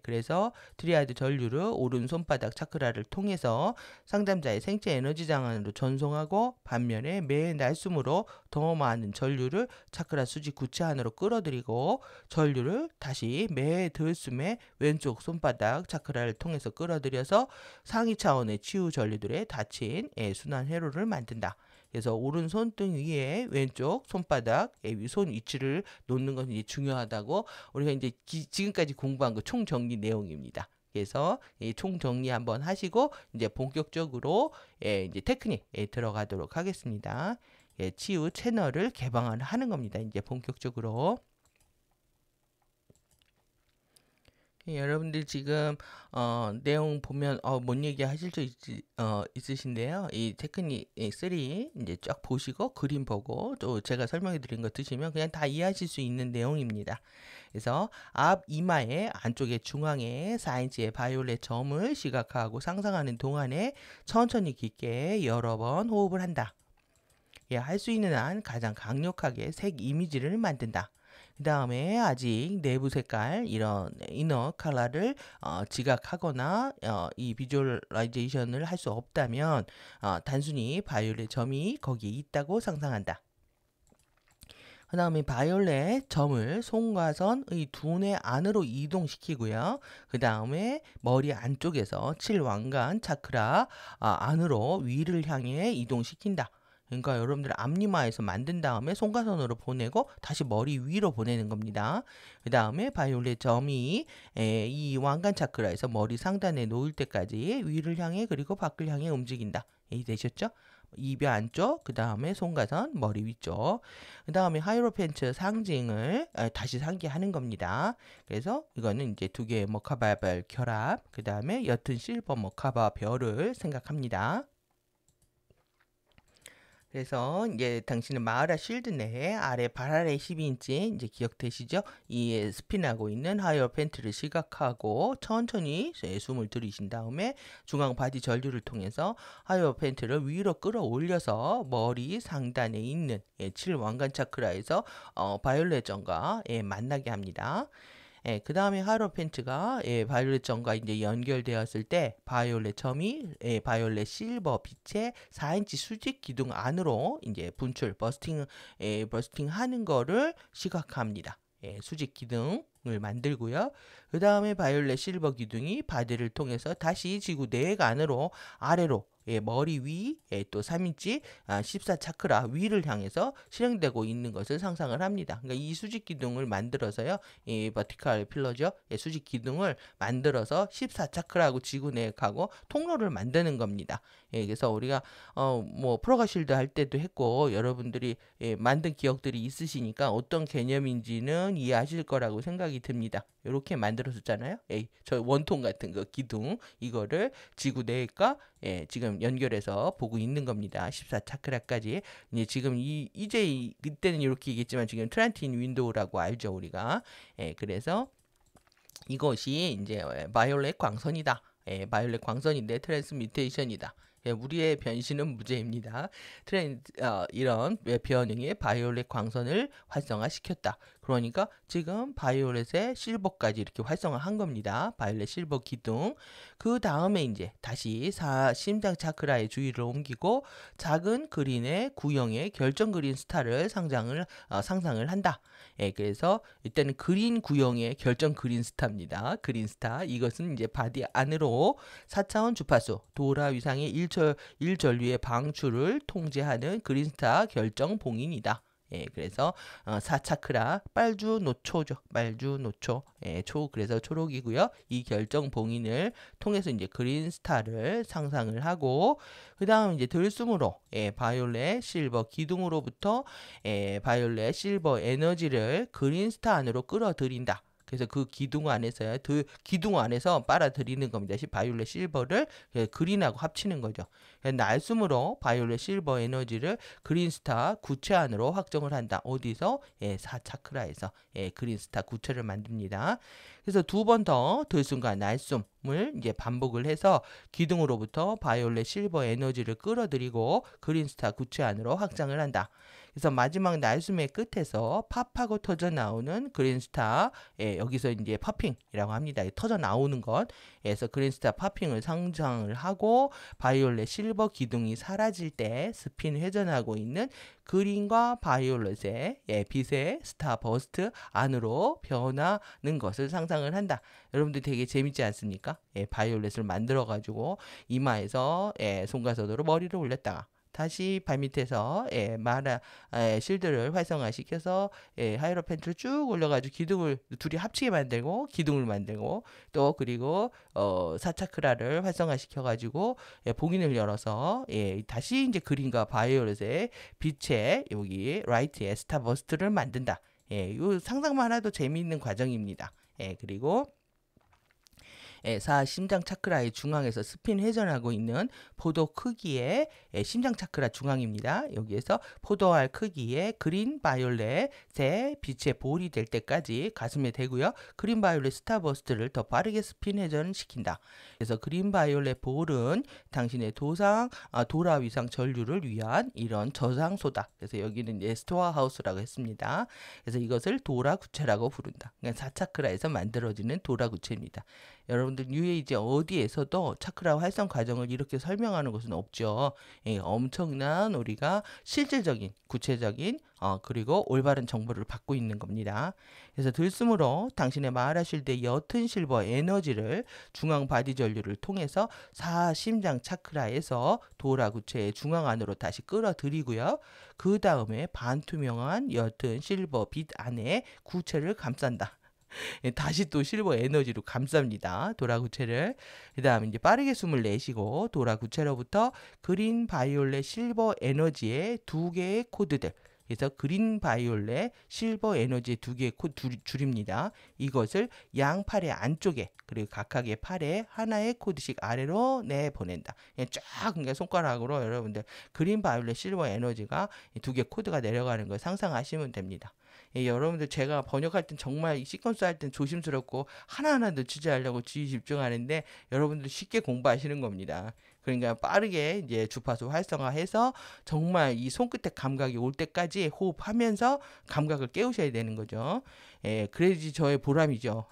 그래서 트리아드 전류를 오른 손바닥 차크라를 통해서 상담자의 생체 에너지 장안으로 전송하고 반면에 매 날숨으로 더 많은 전류를 차크라 수직 구체 안으로 끌어들이고 전류를 다시 매 들숨에 왼쪽 손바닥 차크라를 통해서 끌어들여서 상위 차원의 치유 전류들의 닫힌 순환 회로를 만든다. 그래서 오른손 등 위에 왼쪽 손바닥 손 위치를 놓는 것이 중요하다고 우리가 이제 지금까지 공부한 거 총정리 내용입니다. 그래서 총정리 한번 하시고 이제 본격적으로 이제 테크닉에 들어가도록 하겠습니다. 치유 채널을 개방을 하는 겁니다. 이제 본격적으로. 여러분들 지금 내용 보면 뭔 얘기 하실 수 있으신데요. 이 테크닉 3 이제 쫙 보시고 그림 보고 또 제가 설명해 드린 거 드시면 그냥 다 이해하실 수 있는 내용입니다. 그래서 앞 이마의 안쪽에 중앙에 4인치의 바이올렛 점을 시각화하고 상상하는 동안에 천천히 깊게 여러 번 호흡을 한다. 할 수 있는 한 가장 강력하게 색 이미지를 만든다. 그 다음에 아직 내부 색깔 이런 이너 컬러를 지각하거나 이 비주얼라이제이션을 할 수 없다면 단순히 바이올렛 점이 거기에 있다고 상상한다. 그 다음에 바이올렛 점을 손과선의 두뇌 안으로 이동시키고요. 그 다음에 머리 안쪽에서 7왕관 차크라 안으로 위를 향해 이동시킨다. 그러니까 여러분들 앞니마에서 만든 다음에 손가선으로 보내고 다시 머리 위로 보내는 겁니다. 그 다음에 바이올렛 점이 이 왕관 차크라에서 머리 상단에 놓을 때까지 위를 향해 그리고 밖을 향해 움직인다. 이해되셨죠? 입의 안쪽, 그 다음에 손가선, 머리 위쪽, 그 다음에 하이로펜트 상징을 다시 상기하는 겁니다. 그래서 이거는 이제 두 개의 머카바 별 결합, 그 다음에 옅은 실버 머카바 별을 생각합니다. 그래서 이제 당신은 마하라 쉴드 내에 아래 발 아래 12인치 이제 기억되시죠? 이 스핀하고 있는 하이어 팬트를 시각하고 천천히 숨을 들이신 다음에 중앙 바디 전류를 통해서 하이어 팬트를 위로 끌어올려서 머리 상단에 있는 7왕관 차크라에서 바이올렛 점과 만나게 합니다. 그 다음에 하이로 펜트가 바이올렛 점과 이제 연결되었을 때 바이올렛 점이 바이올렛 실버 빛의 4인치 수직 기둥 안으로 이제 분출 버스팅 하는 거를 시각합니다. 수직 기둥을 만들고요. 그 다음에 바이올렛 실버 기둥이 바디를 통해서 다시 지구 내액 안으로 아래로 머리 위 또 3인치 14차크라 위를 향해서 실행되고 있는 것을 상상을 합니다. 그러니까 이 수직 기둥을 만들어서요. 이 버티컬 필러죠. 수직 기둥을 만들어서 14차크라하고 지구 내액하고 통로를 만드는 겁니다. 그래서 우리가 뭐 프로가 쉴드 할 때도 했고 여러분들이 만든 기억들이 있으시니까 어떤 개념인지는 이해하실 거라고 생각이 듭니다. 이렇게 만들었었잖아요. 저 원통 같은 그 기둥 이거를 지구 내액과 지금 연결해서 보고 있는 겁니다. 14차크라까지. 이제 지금 이제 그때는 이렇게 얘기했지만 지금 트란틴 윈도우라고 알죠, 우리가. 그래서 이것이 이제 바이올렛 광선이다. 바이올렛 광선인데 트랜스미테이션이다. 우리의 변신은 무죄입니다. 이런 변형의 바이올렛 광선을 활성화시켰다. 그러니까 지금 바이올렛의 실버까지 이렇게 활성화한 겁니다. 바이올렛 실버 기둥. 그 다음에 이제 다시 심장 차크라의 주의를 옮기고 작은 그린의 구형의 결정 그린 스타를 상상을 한다. 그래서 일단은 그린 구형의 결정 그린 스타입니다. 그린 스타. 이것은 이제 바디 안으로 4차원 주파수 도라 위상의 1전류의 방출을 통제하는 그린 스타 결정 봉인이다. 그래서 4차크라 빨주노초죠. 빨주노초. 초 그래서 초록이고요. 이 결정 봉인을 통해서 이제 그린 스타를 상상을 하고 그다음 이제 들숨으로 바이올렛 실버 기둥으로부터 바이올렛 실버 에너지를 그린 스타 안으로 끌어들인다. 그래서 그 기둥 안에서요, 기둥 안에서 빨아들이는 겁니다. 바이올렛 실버를 그린하고 합치는 거죠. 날숨으로 바이올렛 실버 에너지를 그린스타 구체 안으로 확정을 한다. 어디서? 4차크라에서 그린스타 구체를 만듭니다. 그래서 두 번 더 들숨과 날숨을 이제 반복을 해서 기둥으로부터 바이올렛 실버 에너지를 끌어들이고 그린스타 구체 안으로 확장을 한다. 그래서 마지막 날숨의 끝에서 팝하고 터져 나오는 그린스타, 여기서 이제 팝핑이라고 합니다. 터져 나오는 것. 그래서 그린스타 팝핑을 상상을 하고 바이올렛 실버 기둥이 사라질 때 스핀 회전하고 있는 그린과 바이올렛의 빛의 스타 버스트 안으로 변하는 것을 상상을 한다. 여러분들 되게 재밌지 않습니까? 바이올렛을 만들어 가지고 이마에서 손가락으로 머리를 올렸다가 다시 발밑에서 실드를 활성화시켜서 하이로펜트를 쭉 올려가지고 기둥을 둘이 합치게 만들고 기둥을 만들고 또 그리고 4차크라를 활성화시켜가지고 봉인을 열어서 다시 이제 그린과 바이올렛의 빛의 여기 라이트의 스타버스트를 만든다. 이 상상만 해도 재미있는 과정입니다. 그리고 심장 차크라의 중앙에서 스핀 회전하고 있는 포도 크기의 심장 차크라 중앙입니다. 여기에서 포도알 크기의 그린 바이올렛의 빛의 볼이 될 때까지 가슴에 대고요. 그린 바이올렛 스타버스트를 더 빠르게 스핀 회전시킨다. 그래서 그린 바이올렛 볼은 당신의 도라 위상 전류를 위한 이런 저장소다. 그래서 여기는 이제 스토어하우스라고 했습니다. 그래서 이것을 도라 구체라고 부른다. 그러니까 4차크라에서 만들어지는 도라 구체입니다. 여러분 여러분들 뉴에이지 어디에서도 차크라 활성 과정을 이렇게 설명하는 것은 없죠. 엄청난 우리가 실질적인 구체적인 그리고 올바른 정보를 받고 있는 겁니다. 그래서 들숨으로 당신의 마하라실드의 옅은 실버 에너지를 중앙 바디 전류를 통해서 사심장 차크라에서 도라 구체의 중앙 안으로 다시 끌어들이고요. 그 다음에 반투명한 옅은 실버 빛 안에 구체를 감싼다. 다시 또 실버 에너지로 감쌉니다. 도라구체를. 그 다음에 이제 빠르게 숨을 내쉬고 도라구체로부터 그린 바이올렛 실버 에너지의 두 개의 코드들. 그래서 그린 바이올렛 실버 에너지의 두 개의 줄입니다. 이것을 양팔의 안쪽에 그리고 각각의 팔에 하나의 코드씩 아래로 내보낸다. 쫙 그러니까 손가락으로 여러분들 그린 바이올렛 실버 에너지가 두 개 코드가 내려가는 걸 상상하시면 됩니다. 여러분들 제가 번역할 땐 정말 시퀀스 할 땐 조심스럽고 하나하나 놓치지 않으려고 주의 집중하는데 여러분들 쉽게 공부하시는 겁니다. 그러니까 빠르게 이제 주파수 활성화해서 정말 이 손끝에 감각이 올 때까지 호흡하면서 감각을 깨우셔야 되는 거죠. 그래야지 저의 보람이죠.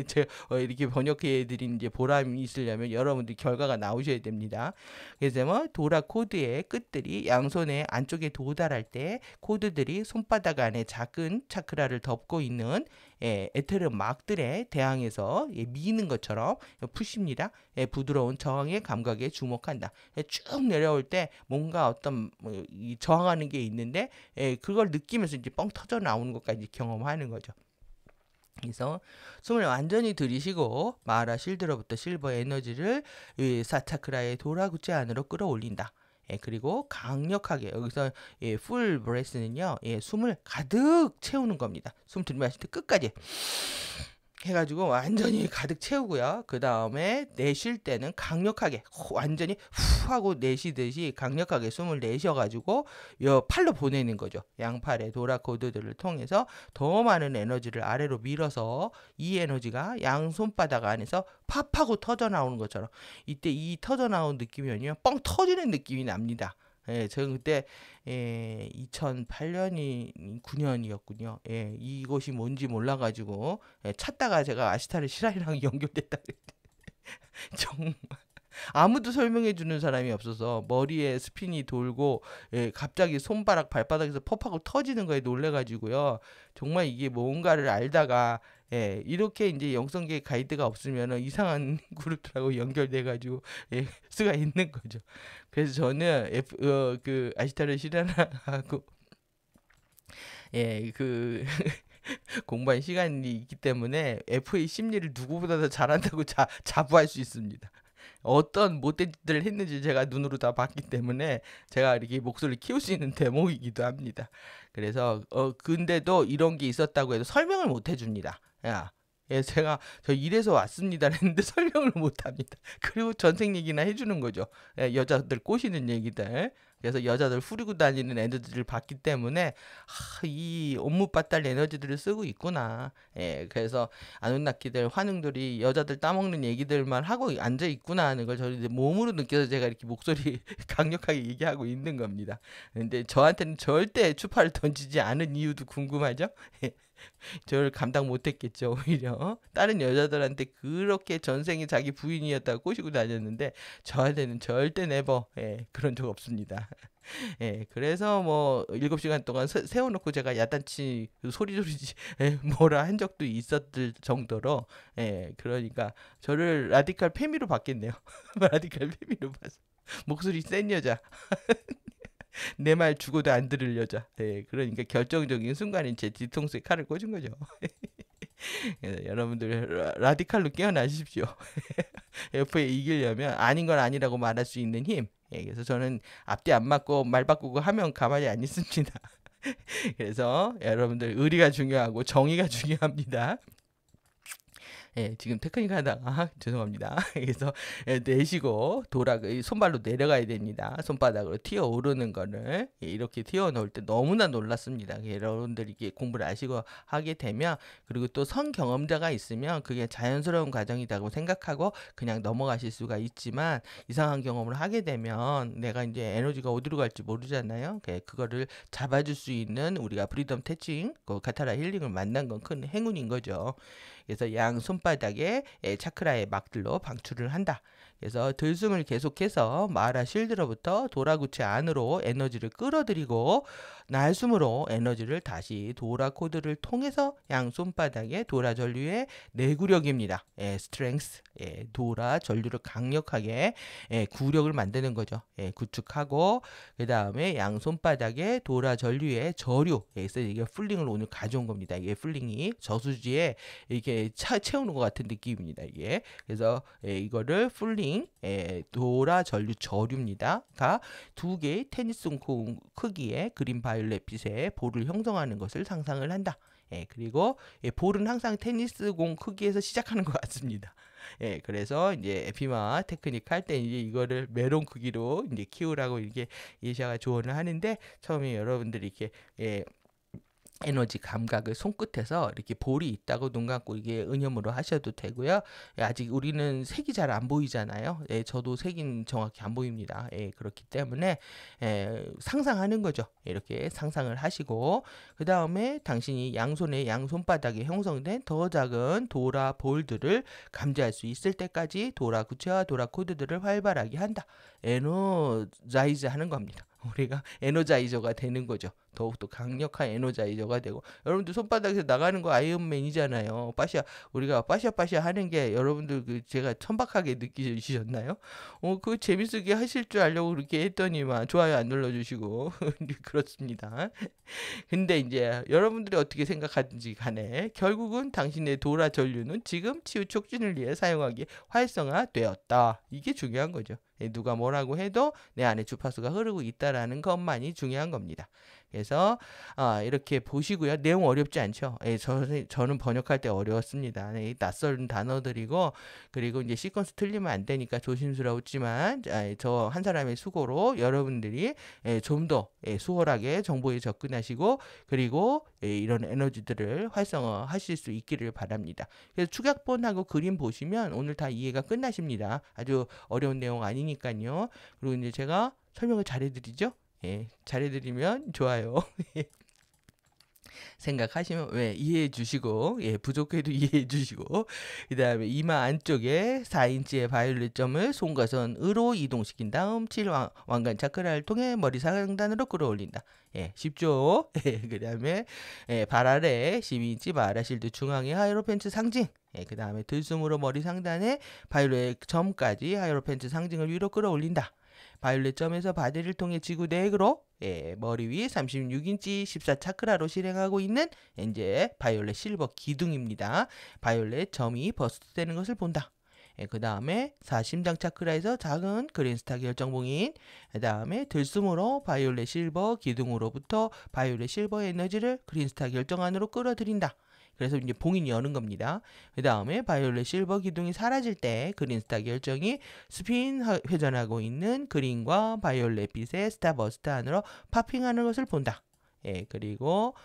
제가 이렇게 번역해 드린 이제 보람이 있으려면 여러분들 결과가 나오셔야 됩니다. 그래서 뭐 도라 코드의 끝들이 양손의 안쪽에 도달할 때 코드들이 손바닥 안에 작은 차크라를 덮고 있는 에테르 막들에 대항해서 미는 것처럼 푸십니다. 부드러운 저항의 감각에 주목한다. 쭉 내려올 때 뭔가 어떤 저항하는 게 있는데 그걸 느끼면서 이제 뻥 터져 나오는 것까지 경험하는 거죠. 그래서 숨을 완전히 들이쉬고 마하라 실드로부터 실버 에너지를 사차크라의 도라구체 안으로 끌어올린다. 그리고 강력하게 여기서 풀 브레스는요, 숨을 가득 채우는 겁니다. 숨 들이마실 때 끝까지 해가지고 완전히 가득 채우고요. 그 다음에 내쉴 때는 강력하게 완전히 후 하고 내쉬듯이 강력하게 숨을 내셔가지고 팔로 보내는 거죠. 양팔의 도라 코드들을 통해서 더 많은 에너지를 아래로 밀어서 이 에너지가 양 손바닥 안에서 팝하고 터져 나오는 것처럼 이때 이 터져 나오는 느낌이면요 뻥 터지는 느낌이 납니다. 저는 그때 2008년이 9년이었군요. 이것이 뭔지 몰라가지고 찾다가 제가 아시타르 시라이랑 연결됐다 그랬는데 정말 아무도 설명해 주는 사람이 없어서 머리에 스핀이 돌고 갑자기 손바닥 발바닥에서 퍽하고 터지는 거에 놀래가지고요. 정말 이게 뭔가를 알다가 이렇게 이제 영성계 가이드가 없으면 이상한 그룹들하고 연결돼가지고 수가 있는 거죠. 그래서 저는 그 아시타르 시라나하고 그 공부한 시간이 있기 때문에 FA 심리를 누구보다 더 잘한다고 자부할 수 있습니다. 어떤 못된 짓들을 했는지 제가 눈으로 다 봤기 때문에 제가 이렇게 목소리를 키울 수 있는 대목이기도 합니다. 그래서 근데도 이런 게 있었다고 해도 설명을 못 해줍니다. 제가 저 이래서 왔습니다 했는데 설명을 못 합니다. 그리고 전생 얘기나 해주는 거죠. 여자들 꼬시는 얘기들. 그래서 여자들 후리고 다니는 에너지를 봤기 때문에 이 온무빠딸 에너지들을 쓰고 있구나. 그래서 아누나키들 환웅들이 여자들 따먹는 얘기들만 하고 앉아 있구나 하는 걸 저는 몸으로 느껴서 제가 이렇게 목소리 강력하게 얘기하고 있는 겁니다. 근데 저한테는 절대 추파를 던지지 않은 이유도 궁금하죠? 저를 감당 못했겠죠. 오히려 다른 여자들한테 그렇게 전생에 자기 부인이었다고 꼬시고 다녔는데 저한테는 절대 네버 그런 적 없습니다. 그래서 뭐 7시간 동안 세워놓고 제가 야단치 소리지 뭐라 한 적도 있었을 정도로 그러니까 저를 라디칼 페미로 봤겠네요. 라디칼 페미로 봐서 목소리 센 여자. 내 말 죽어도 안 들을 여자. 그러니까 결정적인 순간인 제 뒤통수에 칼을 꽂은 거죠. 여러분들 라디칼로 깨어나십시오. FA 이기려면 아닌 건 아니라고 말할 수 있는 힘. 그래서 저는 앞뒤 안 맞고 말 바꾸고 하면 가만히 안 있습니다. 그래서 여러분들 의리가 중요하고 정의가 중요합니다. 지금 테크닉 하다가 죄송합니다. 그래서 내쉬고 손발로 내려가야 됩니다. 손바닥으로 튀어 오르는 거를 이렇게 튀어 놓을 때 너무나 놀랐습니다. 여러분들이 이게 공부를 아시고 하게 되면 그리고 또 선 경험자가 있으면 그게 자연스러운 과정이라고 생각하고 그냥 넘어가실 수가 있지만 이상한 경험을 하게 되면 내가 이제 에너지가 어디로 갈지 모르잖아요. 그거를 잡아줄 수 있는 우리가 프리덤 태칭, 그 카타라 힐링을 만난 건 큰 행운인 거죠. 그래서 양 손바닥에 차크라의 막들로 방출을 한다. 그래서 들숨을 계속해서 마하라 실드로부터 도라 구체 안으로 에너지를 끌어들이고 날숨으로 에너지를 다시 도라 코드를 통해서 양 손바닥에 도라 전류의 내구력입니다. 스트렝스, 도라 전류를 강력하게 구력을 만드는 거죠. 구축하고 그 다음에 양 손바닥에 도라 전류의 저류, 그래서 이게 풀링을 오늘 가져온 겁니다. 이게 풀링이 저수지에 이렇게 채우는 것 같은 느낌입니다. 이게 그래서 이거를 풀링 도라 전류 저류입니다.가 두 개의 테니스 공 크기의 그린 바이올렛 빛의 볼을 형성하는 것을 상상을 한다. 그리고 볼은 항상 테니스 공 크기에서 시작하는 것 같습니다. 그래서 이제 에피마 테크닉 할 때 이제 이거를 메론 크기로 이제 키우라고 이렇게 예시아가 조언을 하는데 처음에 여러분들이 이렇게 에너지 감각을 손끝에서 이렇게 볼이 있다고 눈 감고 이게 은염으로 하셔도 되고요. 아직 우리는 색이 잘 안 보이잖아요. 저도 색은 정확히 안 보입니다. 그렇기 때문에 상상하는 거죠. 이렇게 상상을 하시고 그 다음에 당신이 양손의 양손바닥에 형성된 더 작은 도라 볼들을 감지할 수 있을 때까지 도라 구체와 도라 코드들을 활발하게 한다. 에너자이즈 하는 겁니다. 우리가 에너자이저가 되는 거죠. 더욱더 강력한 에너자이저가 되고 여러분들 손바닥에서 나가는 거 아이언맨이잖아요. 우리가 빠샤 하는 게 여러분들 제가 천박하게 느끼셨나요? 그 재밌게 하실 줄 알려고 그렇게 했더니만 좋아요 안 눌러주시고 그렇습니다. 근데 이제 여러분들이 어떻게 생각하든지 간에 결국은 당신의 도라 전류는 지금 치유 촉진을 위해 사용하기에 활성화되었다. 이게 중요한 거죠. 누가 뭐라고 해도 내 안에 주파수가 흐르고 있다라는 것만이 중요한 겁니다. 그래서 이렇게 보시고요. 내용 어렵지 않죠? 저는 번역할 때 어려웠습니다. 낯선 단어들이고 그리고 이제 시퀀스 틀리면 안 되니까 조심스러웠지만 저 한 사람의 수고로 여러분들이 좀 더 수월하게 정보에 접근하시고 그리고 이런 에너지들을 활성화하실 수 있기를 바랍니다. 그래서 축약본하고 그림 보시면 오늘 다 이해가 끝나십니다. 아주 어려운 내용 아니니까요. 그리고 이제 제가 설명을 잘해드리죠? 잘해드리면 좋아요. 생각하시면 이해해 주시고 부족해도 이해해 주시고 그 다음에 이마 안쪽에 4인치의 바이올렛 점을 손과선으로 이동시킨 다음 7왕관 차크라를 통해 머리 상단으로 끌어올린다. 쉽죠? 그 다음에 발 아래 12인치 마하라 실드 중앙의 하이로펜트 상징 그 다음에 들숨으로 머리 상단에 바이올렛 점까지 하이로펜트 상징을 위로 끌어올린다. 바이올렛 점에서 바디를 통해 지구 내액으로 머리 위 36인치 14차크라로 실행하고 있는 이제 바이올렛 실버 기둥입니다. 바이올렛 점이 버스트되는 것을 본다. 그 다음에 사심장 차크라에서 작은 그린스타 결정봉인 그 다음에 들숨으로 바이올렛 실버 기둥으로부터 바이올렛 실버 에너지를 그린스타 결정 안으로 끌어들인다. 그래서 이제 봉인이 여는 겁니다. 그 다음에 바이올렛 실버 기둥이 사라질 때 그린스타 결정이 스핀 회전하고 있는 그린과 바이올렛 빛의 스타버스트 안으로 파핑하는 것을 본다. 그리고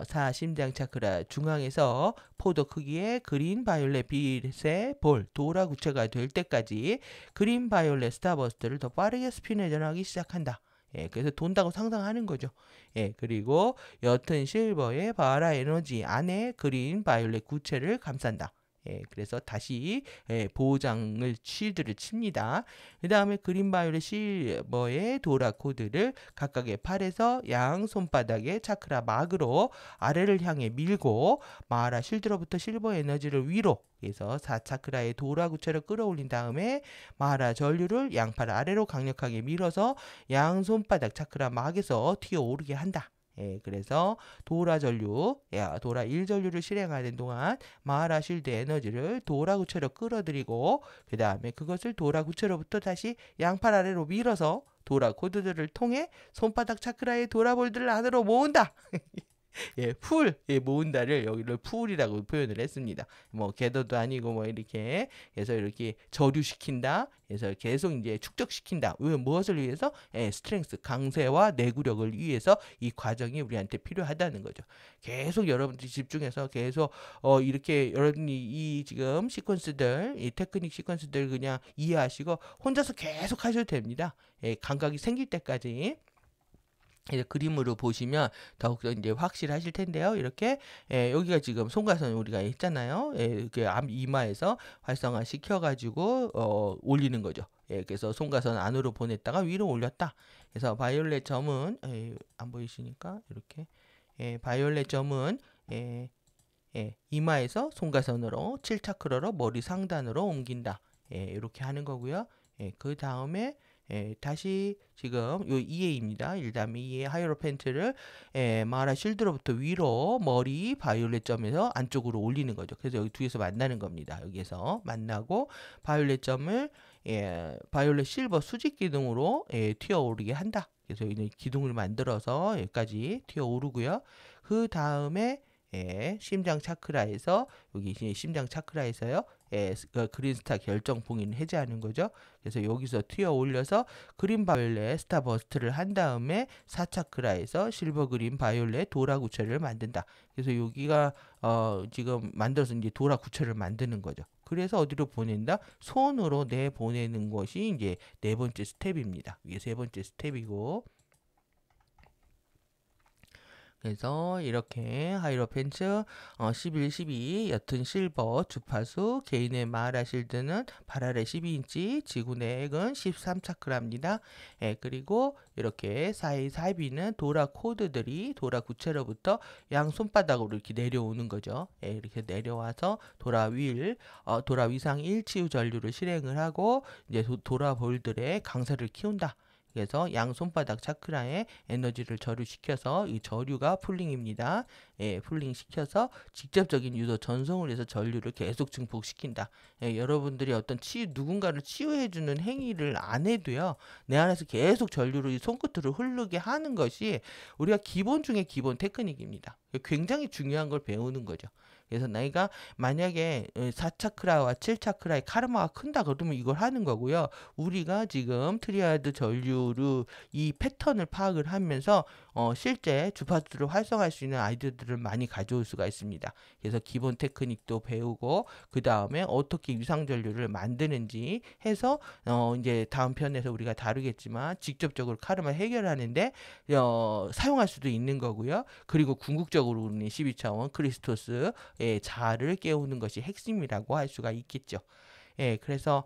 사심장 차크라 중앙에서 포도 크기의 그린 바이올렛 빛의 볼, 도라 구체가 될 때까지 그린 바이올렛 스타버스트를 더 빠르게 스핀 회전하기 시작한다. 그래서 돈다고 상상하는 거죠. 그리고 옅은 실버의 바하라 에너지 안에 그린 바이올렛 구체를 감싼다. 그래서 다시 보호장을 쉴드를 칩니다. 그 다음에 그린 바이올렛 실버의 도라 코드를 각각의 팔에서 양 손바닥의 차크라 막으로 아래를 향해 밀고 마하라 실드로부터 실버 에너지를 위로 그래서 4차크라의 도라 구체를 끌어올린 다음에 마하라 전류를 양팔 아래로 강력하게 밀어서 양 손바닥 차크라 막에서 튀어오르게 한다. 그래서 도라 전류, 도라 1전류를 실행하는 동안 마하라 실드 에너지를 도라 구체로 끌어들이고 그 다음에 그것을 도라 구체로부터 다시 양팔 아래로 밀어서 도라 코드들을 통해 손바닥 차크라의 도라 볼들을 안으로 모은다. 풀, 모은다를 여기를 풀이라고 표현을 했습니다. 뭐 겟더도 아니고 뭐 이렇게 그래서 이렇게 저류시킨다. 그래서 계속 이제 축적시킨다. 왜 무엇을 위해서? 스트렝스, 강세와 내구력을 위해서 이 과정이 우리한테 필요하다는 거죠. 계속 여러분들이 집중해서 계속 이렇게 여러분이 이 지금 시퀀스들, 이 테크닉 시퀀스들 그냥 이해하시고 혼자서 계속 하셔도 됩니다. 감각이 생길 때까지. 이제 그림으로 보시면 더욱더 이제 확실하실 텐데요. 이렇게 여기가 지금 송가선 우리가 했잖아요. 이렇게 이마에서 활성화 시켜가지고 올리는 거죠. 그래서 송가선 안으로 보냈다가 위로 올렸다. 그래서 바이올렛 점은 안 보이시니까 이렇게 바이올렛 점은 이마에서 송가선으로 7차크라로 머리 상단으로 옮긴다. 이렇게 하는 거고요. 그 다음에 다시 지금 요 2A입니다. 1다음에 2A 하이로펜트를 마라 쉴드로부터 위로 머리 바이올렛 점에서 안쪽으로 올리는 거죠. 그래서 여기 뒤에서 만나는 겁니다. 여기에서 만나고 바이올렛 점을 바이올렛 실버 수직 기둥으로 튀어 오르게 한다. 그래서 여기는 기둥을 만들어서 여기까지 튀어 오르고요. 그 다음에 심장 차크라에서 여기 심장 차크라에서요. 그린스타 결정 봉인을 해제하는 거죠. 그래서 여기서 튀어 올려서 그린 바이올렛 스타 버스트를 한 다음에 4차크라에서 실버 그린 바이올렛 도라 구체를 만든다. 그래서 여기가 지금 만들어서 이제 도라 구체를 만드는 거죠. 그래서 어디로 보낸다? 손으로 내 보내는 것이 이제 네 번째 스텝입니다. 이게 세 번째 스텝이고. 그래서 이렇게 하이로펜츠 11, 12 옅은 실버 주파수 개인의 마하라 실드는 8알에 12인치 지구 내액은 13차크라입니다. 그리고 이렇게 4A, 4B는 도라 코드들이 도라 구체로부터 양 손바닥으로 이렇게 내려오는 거죠. 이렇게 내려와서 도라 위상 1치유 전류를 실행을 하고 이제 도라 볼들의 강세를 키운다. 그래서 양 손바닥 차크라에 에너지를 저류시켜서 이 저류가 풀링입니다. 풀링 시켜서 직접적인 유도 전송을 해서 전류를 계속 증폭시킨다. 여러분들이 어떤 누군가를 치유해주는 행위를 안 해도요. 내 안에서 계속 전류를 손끝으로 흐르게 하는 것이 우리가 기본 중에 기본 테크닉입니다. 굉장히 중요한 걸 배우는 거죠. 그래서 내가 만약에 4차크라와 7차크라의 카르마가 큰다 그러면 이걸 하는 거고요. 우리가 지금 트리아드 전류를 이 패턴을 파악을 하면서 실제 주파수를 활성화할 수 있는 아이디어들을 많이 가져올 수가 있습니다. 그래서 기본 테크닉도 배우고 그 다음에 어떻게 위상 전류를 만드는지 해서 이제 다음 편에서 우리가 다루겠지만 직접적으로 카르마 해결하는데 사용할 수도 있는 거고요. 그리고 궁극적으로 우리는 12차원 크리스토스 자아를 깨우는 것이 핵심이라고 할 수가 있겠죠. 그래서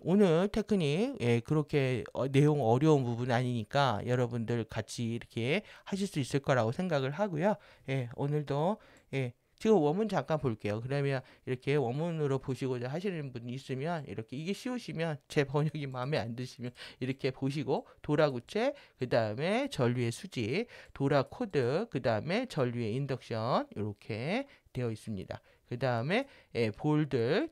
오늘 테크닉 그렇게 내용 어려운 부분 아니니까 여러분들 같이 이렇게 하실 수 있을 거라고 생각을 하고요. 오늘도 지금 원문 잠깐 볼게요. 그러면 이렇게 원문으로 보시고자 하시는 분이 있으면 이렇게 이게 쉬우시면 제 번역이 마음에 안 드시면 이렇게 보시고 도라구체 그 다음에 전류의 수직 도라 코드 그 다음에 전류의 인덕션 이렇게 되어 있습니다. 그 다음에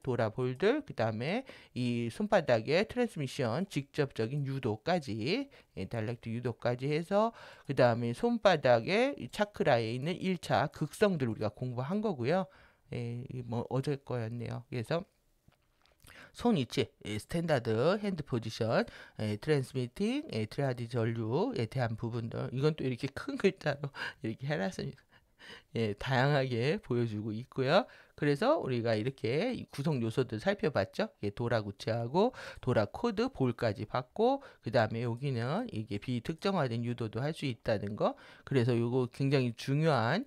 도라 볼들, 그 다음에 이 손바닥의 트랜스미션 직접적인 유도까지 다이렉트 유도까지 해서 그 다음에 손바닥의 차크라에 있는 1차 극성들 우리가 공부한 거고요. 뭐 어제 거였네요. 그래서 손 위치, 스탠다드 핸드 포지션, 트랜스미팅, 트리아드 전류에 대한 부분들 이건 또 이렇게 큰 글자로 이렇게 해놨습니다. 다양하게 보여주고 있고요. 그래서 우리가 이렇게 구성 요소들 살펴봤죠. 도라 구체하고 도라 코드 볼까지 봤고 그 다음에 여기는 이게 비특정화된 유도도 할 수 있다는 거. 그래서 이거 굉장히 중요한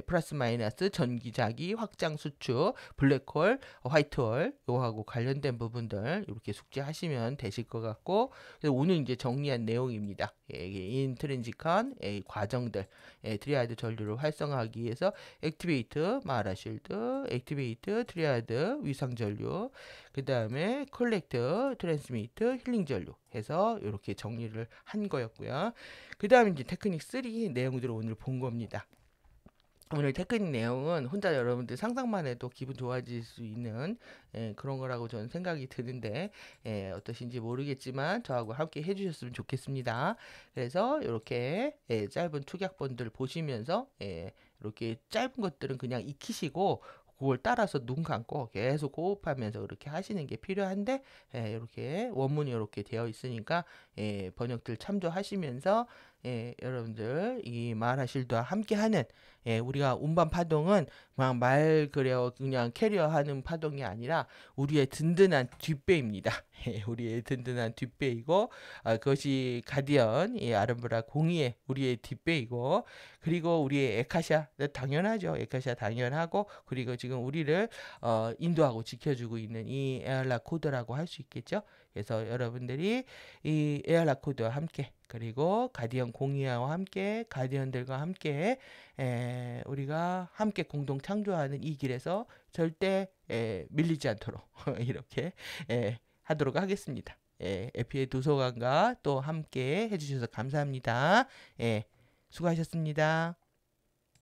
플러스 마이너스 전기자기 확장 수축 블랙홀 화이트홀 요하고 관련된 부분들 이렇게 숙지하시면 되실 것 같고 오늘 이제 정리한 내용입니다. 인트린직한 과정들 트리아드 전류를 활성화하기 위해서 액티베이트 마라 쉴드 액티베이트 트리아드 위상 전류 그 다음에 컬렉트 트랜스미트 힐링 전류 해서 이렇게 정리를 한 거였고요. 그 다음에 이제 테크닉 3 내용들을 오늘 본 겁니다. 오늘 테크닉 내용은 혼자 여러분들 상상만 해도 기분 좋아질 수 있는 그런 거라고 저는 생각이 드는데 어떠신지 모르겠지만 저하고 함께 해주셨으면 좋겠습니다. 그래서 이렇게 짧은 축약본들 보시면서 이렇게 짧은 것들은 그냥 익히시고 그걸 따라서 눈 감고 계속 호흡하면서 그렇게 하시는 게 필요한데 이렇게 원문이 이렇게 되어 있으니까 번역들 참조하시면서 여러분들 이 마하라실드와 함께하는 우리가 운반 파동은 그냥 캐리어하는 파동이 아니라 우리의 든든한 뒷배입니다. 우리의 든든한 뒷배이고 그것이 가디언 아름브라 공의의 우리의 뒷배이고 그리고 우리의 에카샤 당연하죠. 에카샤 당연하고 그리고 지금 우리를 인도하고 지켜주고 있는 이 에알라 코드라고 할 수 있겠죠. 그래서 여러분들이 이 에알라 코드와 함께 그리고 가디언 공의와 함께 가디언들과 함께 우리가 함께 공동 창조하는 이 길에서 절대 밀리지 않도록 이렇게 하도록 하겠습니다. 에피의 도서관과 또 함께 해주셔서 감사합니다. 수고하셨습니다.